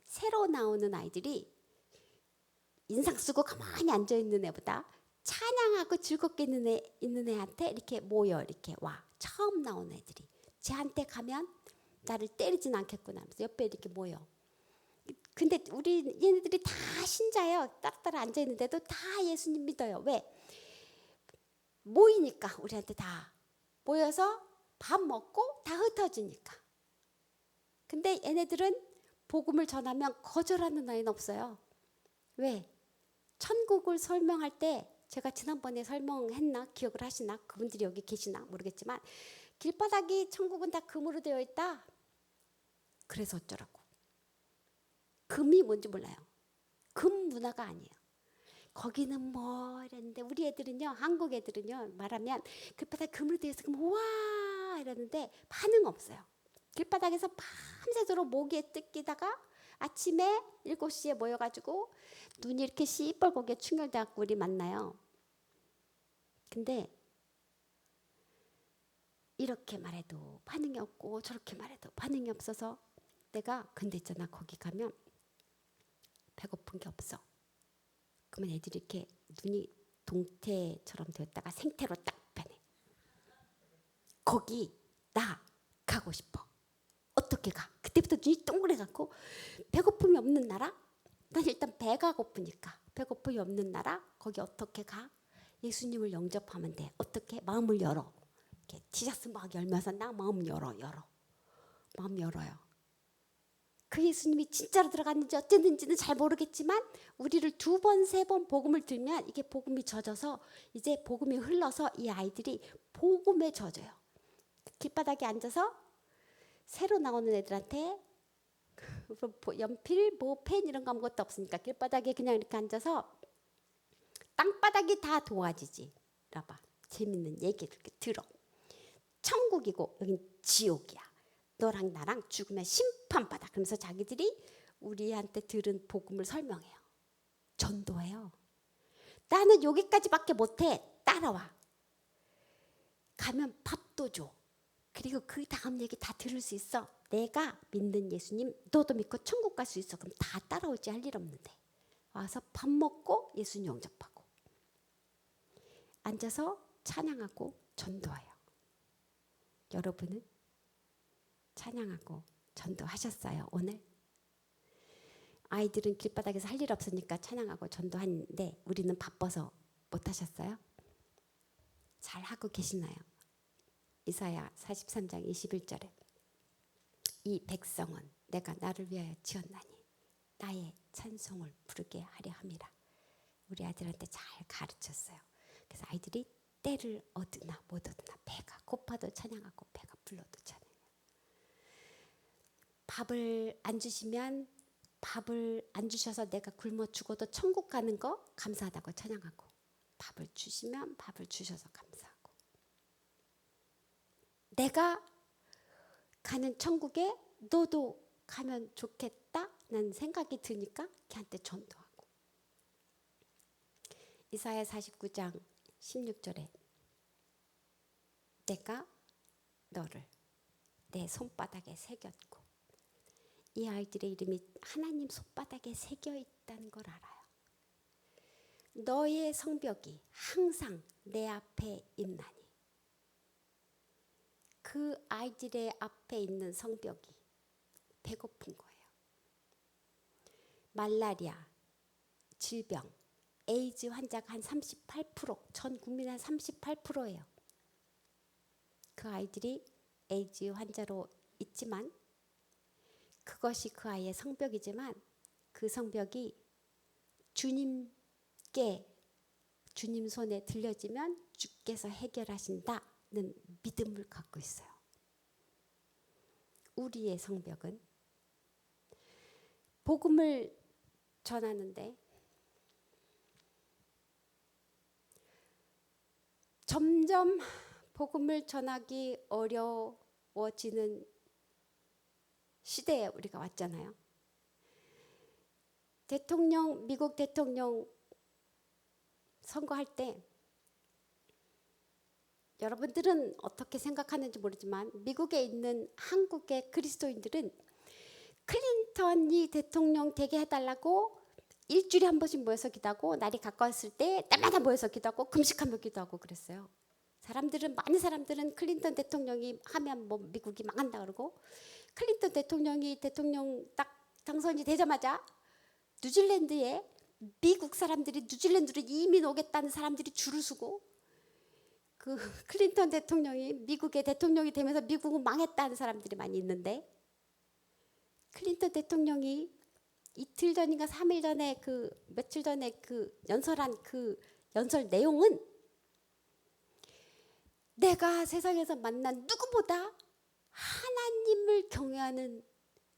새로 나오는 아이들이 인상 쓰고 가만히 앉아있는 애보다 찬양하고 즐겁게 있는 애한테 이렇게 모여 이렇게 와. 처음 나오는 애들이 쟤한테 가면 나를 때리진 않겠구나 하면서 옆에 이렇게 모여. 근데 우리 얘네들이 다 신자예요. 따라따라 앉아있는데도 다 예수님 믿어요. 왜? 모이니까 우리한테 다 모여서 밥 먹고 다 흩어지니까. 근데 얘네들은 복음을 전하면 거절하는 아이는 없어요. 왜? 천국을 설명할 때 제가 지난번에 설명했나 기억을 하시나? 그분들이 여기 계시나 모르겠지만 길바닥이 천국은 다 금으로 되어 있다. 그래서 어쩌라고. 금이 뭔지 몰라요. 금 문화가 아니에요. 거기는 뭐 이랬는데 우리 애들은요, 한국 애들은요 말하면 길바닥 금으로 되어 있어 그럼 와 이러는데 반응 없어요. 길바닥에서 밤새도록 모기에 뜯기다가 아침에 7시에 모여가지고 눈이 이렇게 시뻘겋게 충혈돼갖고 우리 만나요. 근데 이렇게 말해도 반응이 없고 저렇게 말해도 반응이 없어서 내가 근데 있잖아 거기 가면 배고픈 게 없어. 그러면 애들이 이렇게 눈이 동태처럼 되었다가 생태로 딱 변해. 거기 나 가고 싶어. 어떻게 가? 그때부터 눈이 동그래갖고 배고픔이 없는 나라? 난 일단 배가 고프니까 배고픔이 없는 나라? 거기 어떻게 가? 예수님을 영접하면 돼. 어떻게? 마음을 열어. 이렇게 티셔츠 막 열면서 나 마음 열어. 마음 열어요. 그 예수님이 진짜로 들어갔는지 어쨌는지는 잘 모르겠지만 우리를 2번, 3번 복음을 들면 이게 복음이 젖어서 이제 복음이 흘러서 이 아이들이 복음에 젖어요. 길바닥에 앉아서 새로 나오는 애들한테 연필, 뭐 펜 이런 거 아무것도 없으니까 길바닥에 그냥 이렇게 앉아서 땅바닥이 다 도화지지. 라봐. 재밌는 얘기를 이렇게 들어. 천국이고 여긴 지옥이야. 너랑 나랑 죽으면 심판받아. 그러면서 자기들이 우리한테 들은 복음을 설명해요. 전도해요. 나는 여기까지밖에 못해. 따라와. 가면 밥도 줘. 그리고 그 다음 얘기 다 들을 수 있어. 내가 믿는 예수님 너도 믿고 천국 갈 수 있어. 그럼 다 따라오지 할 일 없는데. 와서 밥 먹고 예수님 영접하고. 앉아서 찬양하고 전도해요. 여러분은 찬양하고 전도하셨어요 오늘? 아이들은 길바닥에서 할 일 없으니까 찬양하고 전도하는데 우리는 바빠서 못하셨어요? 잘하고 계시나요? 이사야 43장 21절에 이 백성은 내가 나를 위하여 지었나니 나의 찬송을 부르게 하려 함이라. 우리 아이들한테 잘 가르쳤어요. 그래서 아이들이 때를 얻으나 못 얻으나 배가 고파도 찬양하고 배가 불러도 찬양해요. 밥을 안 주시면 밥을 안 주셔서 내가 굶어 죽어도 천국 가는 거 감사하다고 찬양하고 밥을 주시면 밥을 주셔서 감사하고 내가 가는 천국에 너도 가면 좋겠다는 생각이 드니까 걔한테 전도하고 이사야 49장 16절에 내가 너를 내 손바닥에 새겼고 이 아이들의 이름이 하나님 손바닥에 새겨 있다는 걸 알아요. 너의 성벽이 항상 내 앞에 있나니 그 아이들의 앞에 있는 성벽이 배고픈 거예요. 말라리아, 질병, 에이즈 환자가 한 38%, 전 국민의 한 38%예요. 그 아이들이 에이즈 환자로 있지만 그것이 그 아이의 성벽이지만 그 성벽이 주님께 주님 손에 들려지면 주께서 해결하신다는 믿음을 갖고 있어요. 우리의 성벽은 복음을 전하는데 점점 복음을 전하기 어려워지는 시대에 우리가 왔잖아요. 미국 대통령 선거할 때 여러분들은 어떻게 생각하는지 모르지만 미국에 있는 한국의 그리스도인들은 클린턴이 대통령 되게 해달라고 일주일에 한 번씩 모여서 기도하고 날이 가까웠을 때 날마다 모여서 기도하고 금식하며 기도하고 그랬어요. 많은 사람들은 클린턴 대통령이 하면 뭐 미국이 망한다 그러고, 클린턴 대통령이 대통령 딱 당선이 되자마자 뉴질랜드에 미국 사람들이 뉴질랜드로 이민 오겠다는 사람들이 줄을 서고, 그 클린턴 대통령이 미국의 대통령이 되면서 미국은 망했다는 사람들이 많이 있는데, 클린턴 대통령이 이틀 전인가 3일 전에 며칠 전에 연설한 그 연설 내용은 내가 세상에서 만난 누구보다 하나님을 경외하는,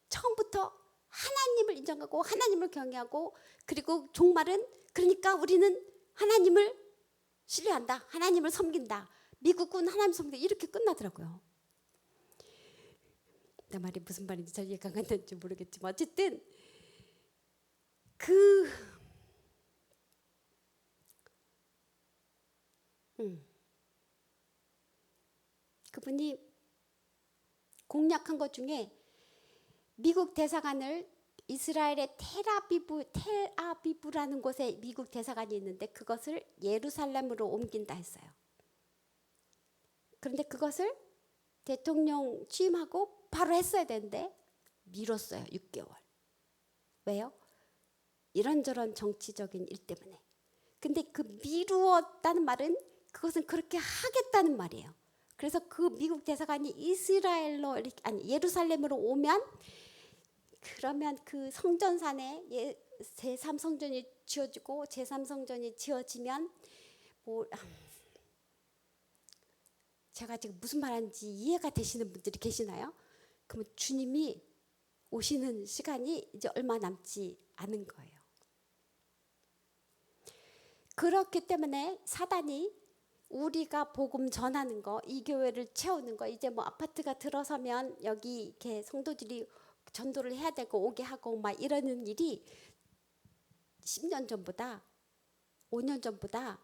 처음부터 하나님을 인정하고 하나님을 경외하고, 그리고 종말은 그러니까 우리는 하나님을 신뢰한다, 하나님을 섬긴다, 미국은 하나님 섬긴다, 이렇게 끝나더라고요. 내 말이 무슨 말인지 잘 이해가 안 되는지 모르겠지만 어쨌든 그분이 공략한 것 중에 미국 대사관을 이스라엘의 텔아비브라는 곳에 미국 대사관이 있는데 그것을 예루살렘으로 옮긴다 했어요. 그런데 그것을 대통령 취임하고 바로 했어야 되는데 미뤘어요. 6개월. 왜요? 이런저런 정치적인 일 때문에. 근데 그 미루었다는 말은 그것은 그렇게 하겠다는 말이에요. 그래서 그 미국 대사관이 예루살렘으로 오면, 그러면 그 성전산에 제3성전이 지어지고, 제3성전이 지어지면 제가 지금 무슨 말하는지 이해가 되시는 분들이 계시나요? 그러면 주님이 오시는 시간이 이제 얼마 남지 않은 거예요. 그렇기 때문에 사단이 우리가 복음 전하는 거, 이 교회를 채우는 거, 이제 뭐 아파트가 들어서면 여기 이렇게 성도들이 전도를 해야 되고 오게 하고 막 이러는 일이 10년 전보다 5년 전보다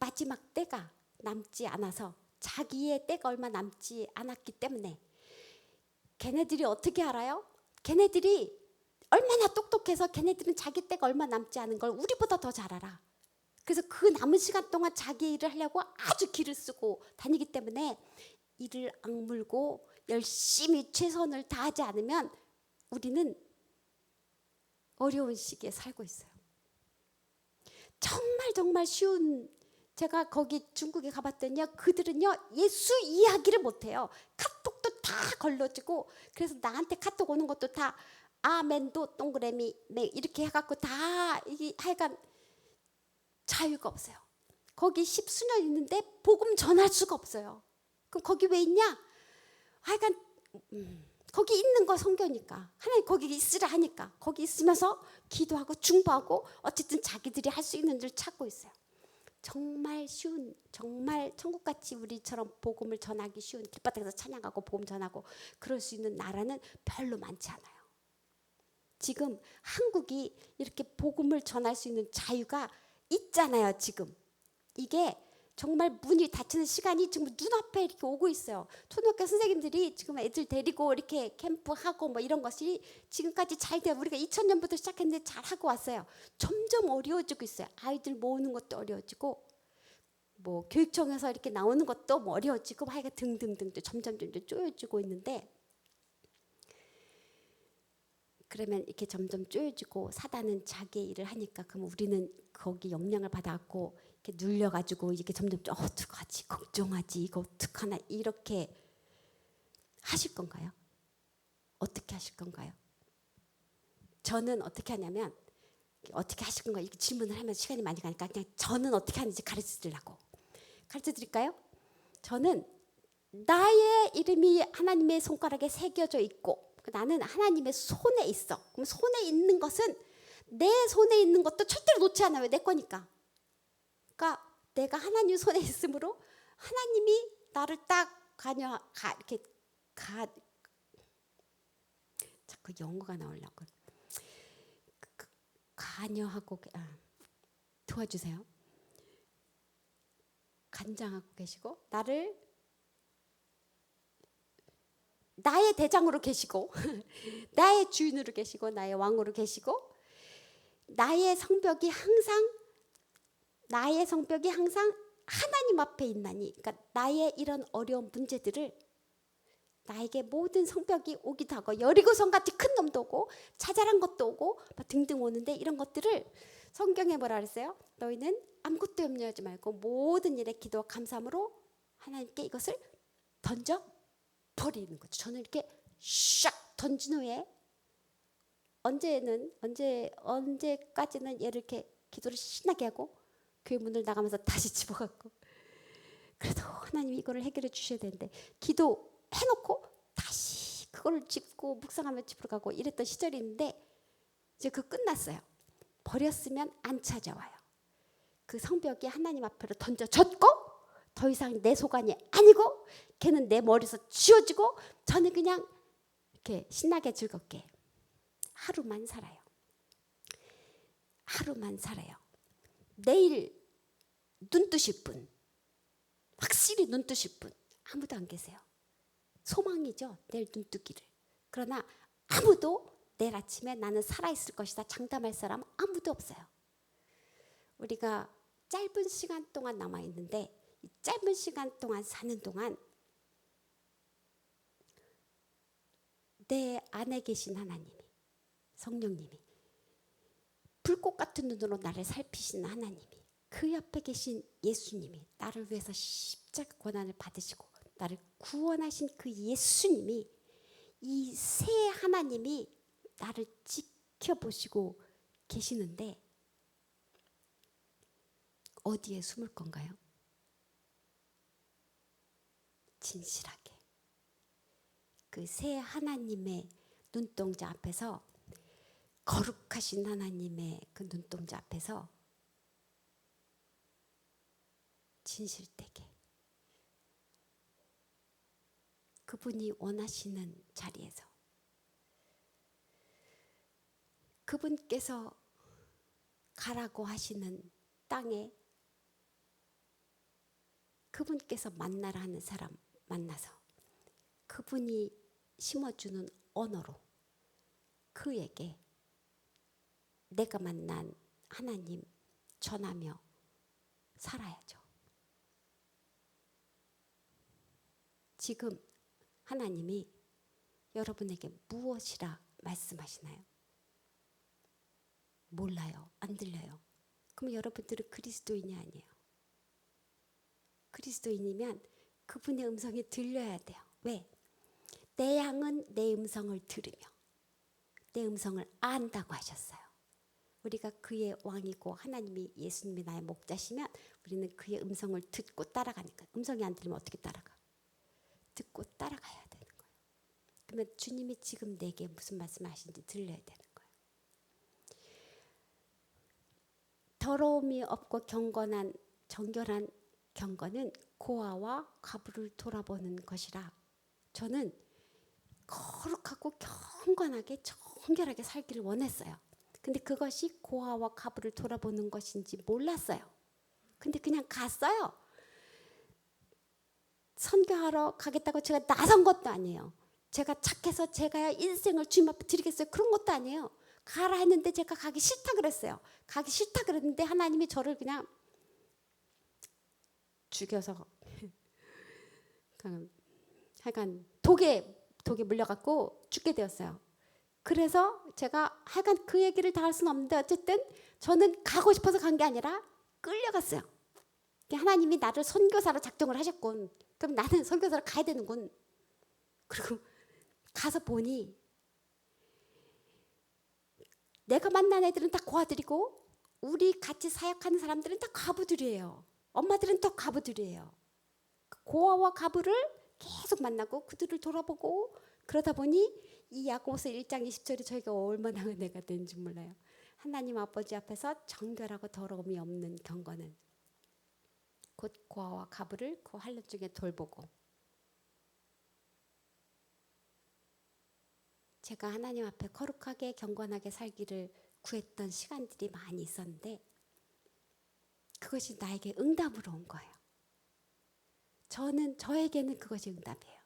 마지막 때가 남지 않아서, 자기의 때가 얼마 남지 않았기 때문에 걔네들이 어떻게 알아요? 걔네들이 얼마나 똑똑해서 걔네들은 자기 때가 얼마 남지 않은 걸 우리보다 더 잘 알아. 그래서 그 남은 시간 동안 자기 일을 하려고 아주 기를 쓰고 다니기 때문에 이를 악물고 열심히 최선을 다하지 않으면 우리는 어려운 시기에 살고 있어요. 정말 쉬운, 제가 거기 중국에 가봤더니요, 그들은요 예수 이야기를 못해요. 카톡도 다 걸러지고, 그래서 나한테 카톡 오는 것도 다 아멘도 동그라미 이렇게 해갖고 다 이게 하여간 자유가 없어요. 거기 10수년 있는데 복음 전할 수가 없어요. 그럼 거기 왜 있냐? 하여간 거기 있는 거 성교니까, 하나님 거기 있으라 하니까 거기 있으면서 기도하고 중보하고 어쨌든 자기들이 할 수 있는 줄 찾고 있어요. 정말 쉬운, 정말 천국같이 우리처럼 복음을 전하기 쉬운, 길바닥에서 찬양하고 복음 전하고 그럴 수 있는 나라는 별로 많지 않아요. 지금 한국이 이렇게 복음을 전할 수 있는 자유가 있잖아요. 지금 이게 정말 문이 닫히는 시간이 지금 눈앞에 이렇게 오고 있어요. 초등학교 선생님들이 지금 애들 데리고 이렇게 캠프하고 뭐 이런 것이 지금까지 잘 돼요. 우리가 2000년부터 시작했는데 잘 하고 왔어요. 점점 어려워지고 있어요. 아이들 모으는 것도 어려워지고, 뭐 교육청에서 이렇게 나오는 것도 뭐 어려워지고, 하여간 등등등 점점 쪼여지고 있는데, 그러면 이렇게 점점 쪼여지고 사단은 자기의 일을 하니까 그럼 우리는 거기 영향을 받아갖고 이렇게 눌려가지고 이렇게 점점 어떡하지, 걱정하지, 이거 어떡하나 이렇게 하실 건가요? 어떻게 하실 건가요? 저는 어떻게 하냐면 어떻게 하실 건가 이렇게 질문을 하면 시간이 많이 가니까 그냥 저는 어떻게 하는지 가르쳐 드리려고. 가르쳐 드릴까요? 저는 나의 이름이 하나님의 손가락에 새겨져 있고 나는 하나님의 손에 있어. 그럼 손에 있는 것은 내 손에 있는 것도 절대로 놓지 않아요. 내 거니까. 그러니까 내가 하나님 손에 있으므로 하나님이 나를 딱 이렇게 자꾸 영어가 나오려고 관여하고 도와주세요. 간장하고 계시고 나의 대장으로 계시고 나의 주인으로 계시고 나의 왕으로 계시고 나의 성벽이 항상 하나님 앞에 있나니. 그러니까 나의 이런 어려운 문제들을 나에게 모든 성벽이 오기도 하고 여리고성 같이 큰 놈도 오고 자잘한 것도 오고 등등 오는데 이런 것들을 성경에 뭐라 그랬어요? 너희는 아무것도 염려하지 말고 모든 일에 기도와 감사함으로 하나님께 이것을 던져 버리는 거죠. 저는 이렇게 샥 던진 후에 언제까지는 얘를 이렇게 기도를 신나게 하고 교회 문을 나가면서 다시 집어갖고 그래도 하나님이 이거를 해결해 주셔야 되는데 기도해놓고 다시 그걸 짚고 묵상하며 집으로 가고 이랬던 시절이 있는데 이제 그거 끝났어요. 버렸으면 안 찾아와요. 그 성벽이 하나님 앞으로 던져졌고 더 이상 내 소관이 아니고 걔는 내 머리에서 지워지고 저는 그냥 이렇게 신나게 즐겁게 하루만 살아요. 내일 눈 뜨실 분, 확실히 눈 뜨실 분 아무도 안 계세요. 소망이죠. 내일 눈 뜨기를. 그러나 아무도 내일 아침에 나는 살아있을 것이다 장담할 사람 아무도 없어요. 우리가 짧은 시간 동안 남아있는데 이 짧은 시간 동안 사는 동안 내 안에 계신 하나님이 성령님이 불꽃 같은 눈으로 나를 살피시는 하나님이 그 옆에 계신 예수님이 나를 위해서 십자가 고난을 받으시고 나를 구원하신 그 예수님이 이 새 하나님이 나를 지켜보시고 계시는데 어디에 숨을 건가요? 진실하게 그 새 하나님의 눈동자 앞에서 거룩하신 하나님의 그 눈동자 앞에서 진실되게 그분이 원하시는 자리에서 그분께서 가라고 하시는 땅에 그분께서 만나라 하는 사람 만나서 그분이 심어주는 언어로 그에게 내가 만난 하나님 전하며 살아야죠. 지금 하나님이 여러분에게 무엇이라 말씀하시나요? 몰라요. 안 들려요. 그럼 여러분들은 그리스도인이 아니에요. 그리스도인이면 그분의 음성이 들려야 돼요. 왜? 내 양은 내 음성을 들으며 내 음성을 안다고 하셨어요. 우리가 그의 왕이고 하나님이 예수님이 나의 목자시면 우리는 그의 음성을 듣고 따라가는 거예요. 음성이 안 들리면 어떻게 따라가? 듣고 따라가야 되는 거예요. 그러면 주님이 지금 내게 무슨 말씀하시는지 들려야 되는 거예요. 더러움이 없고 경건한 정결한 경건은 고아와 과부를 돌아보는 것이라 저는 거룩하고 경건하게 정결하게 살기를 원했어요. 근데 그것이 고아와 과부를 돌아보는 것인지 몰랐어요. 근데 그냥 갔어요. 선교하러 가겠다고 제가 나선 것도 아니에요. 제가 착해서 제가 인생을 주님 앞에 드리겠어요. 그런 것도 아니에요. 가라 했는데 제가 가기 싫다 그랬어요. 가기 싫다 그랬는데 하나님이 저를 그냥 죽여서 하여간 독에 물려갖고 죽게 되었어요. 그래서 제가 하여간 그 얘기를 다 할 수는 없는데 어쨌든 저는 가고 싶어서 간 게 아니라 끌려갔어요. 하나님이 나를 선교사로 작정을 하셨군. 그럼 나는 선교사로 가야 되는군. 그리고 가서 보니 내가 만난 애들은 다 고아들이고 우리 같이 사역하는 사람들은 다 과부들이에요. 엄마들은 다 과부들이에요. 고아와 과부를 계속 만나고 그들을 돌아보고 그러다 보니 이 야고보서 1장 20절에 저희가 얼마나 은혜가 되는지 몰라요. 하나님 아버지 앞에서 정결하고 더러움이 없는 경건은 곧 고아와 과부를 그 환란 중에 돌보고. 제가 하나님 앞에 거룩하게 경건하게 살기를 구했던 시간들이 많이 있었는데 그것이 나에게 응답으로 온 거예요. 저에게는 그것이 응답이에요.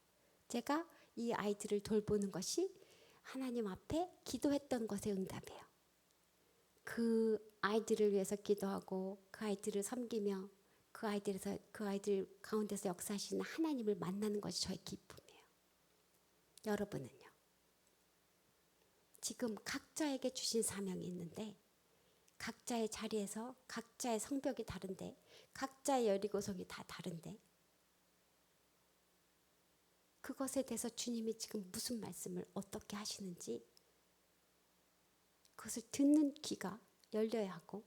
제가 이 아이들을 돌보는 것이 하나님 앞에 기도했던 것의 응답이에요. 그 아이들을 위해서 기도하고 그 아이들을 섬기며 그 아이들 가운데서 역사하시는 하나님을 만나는 것이 저의 기쁨이에요. 여러분은요? 지금 각자에게 주신 사명이 있는데 각자의 자리에서 각자의 성벽이 다른데 각자의 여리고성이 다 다른데 그것에 대해서 주님이 지금 무슨 말씀을 어떻게 하시는지 그것을 듣는 귀가 열려야 하고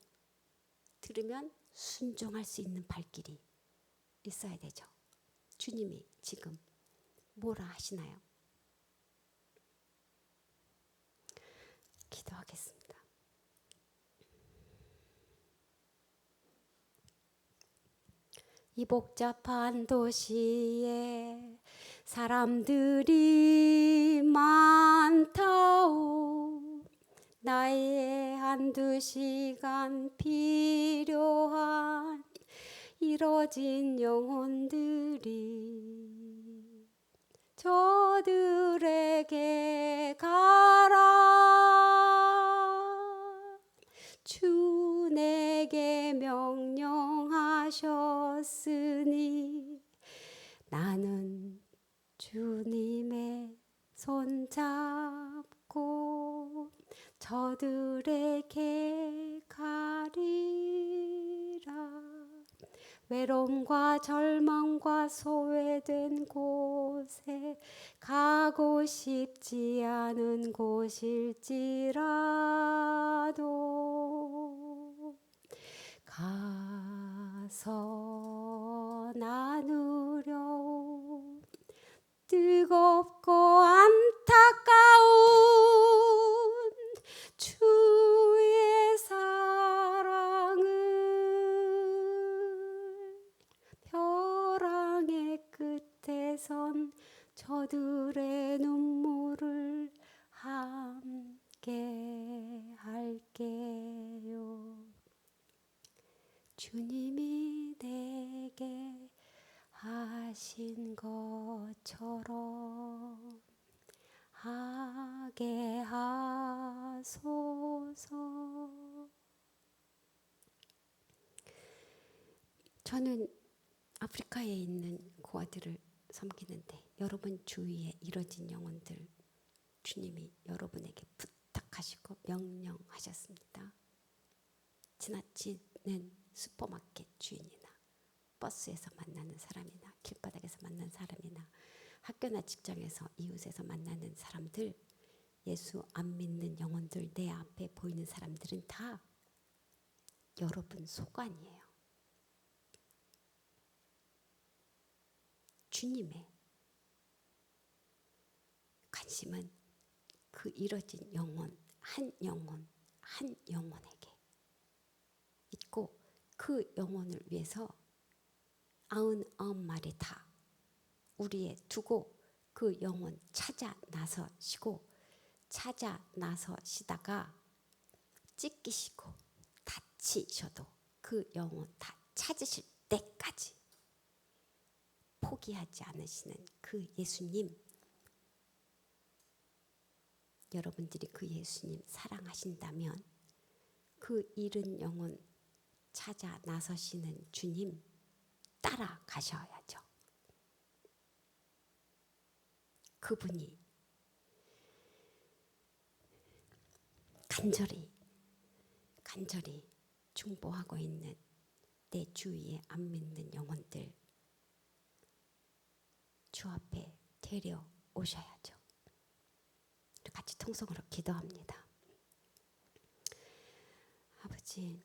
들으면 순종할 수 있는 발길이 있어야 되죠. 주님이 지금 뭐라 하시나요? 기도하겠습니다. 이 복잡한 도시에 사람들이 많다오. 나의 한두 시간 필요한 이뤄진 영혼들이 저들에게 가라. 주 내게 명령하셨으니 나는 주님의 손잡고 저들에게 가리라. 외로움과 절망과 소외된 곳에 가고 싶지 않은 곳일지라도 가서 나누려 뜨겁고 안타까운 주의 사랑을 벼랑의 끝에선 저들의 눈물을 함께 할게요. 주님이 내게 하신 것처럼 하게 하소서. 저는 아프리카에 있는 고아들을 섬기는데 여러분 주위에 이뤄진 영혼들 주님이 여러분에게 부탁하시고 명령하셨습니다. 지나치는 슈퍼마켓 주인이나 버스에서 만나는 사람이나 길바닥에서 만나는 사람이나 학교나 직장에서 이웃에서 만나는 사람들, 예수 안 믿는 영혼들, 내 앞에 보이는 사람들은 다 여러분 소관이에요. 주님의 관심은 그 이뤄진 영혼, 한 영혼에게 있고 그 영혼을 위해서 99마리 다 우리에 두고 그 영혼 찾아 나서시다가 찢기시고 다치셔도 그 영혼 다 찾으실 때까지 포기하지 않으시는 그 예수님, 여러분들이 그 예수님 사랑하신다면 그 잃은 영혼 찾아 나서시는 주님 따라가셔야죠. 그분이 간절히 중보하고 있는 내 주위에 안 믿는 영혼들 주 앞에 데려오셔야죠. 같이 통성으로 기도합니다. 아버지,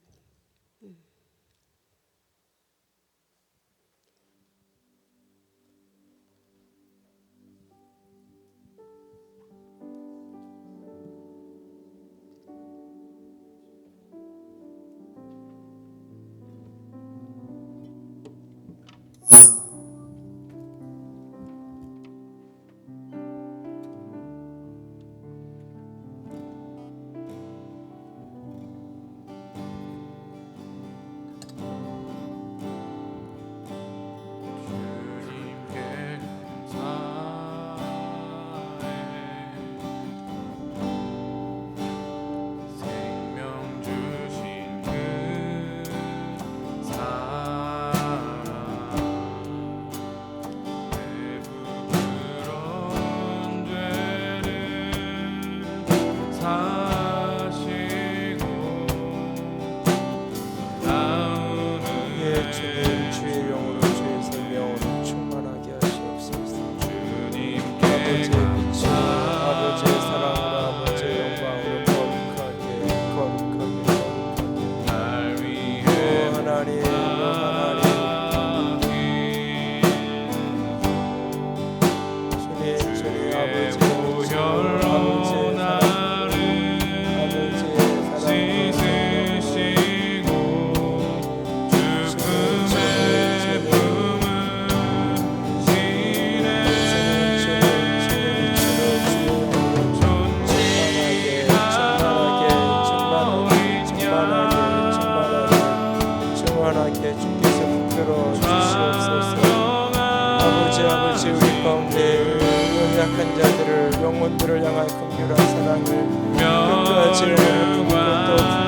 연약한 자들을 영혼들을 향하여 긍휼한 사랑을 끝까지 품고 또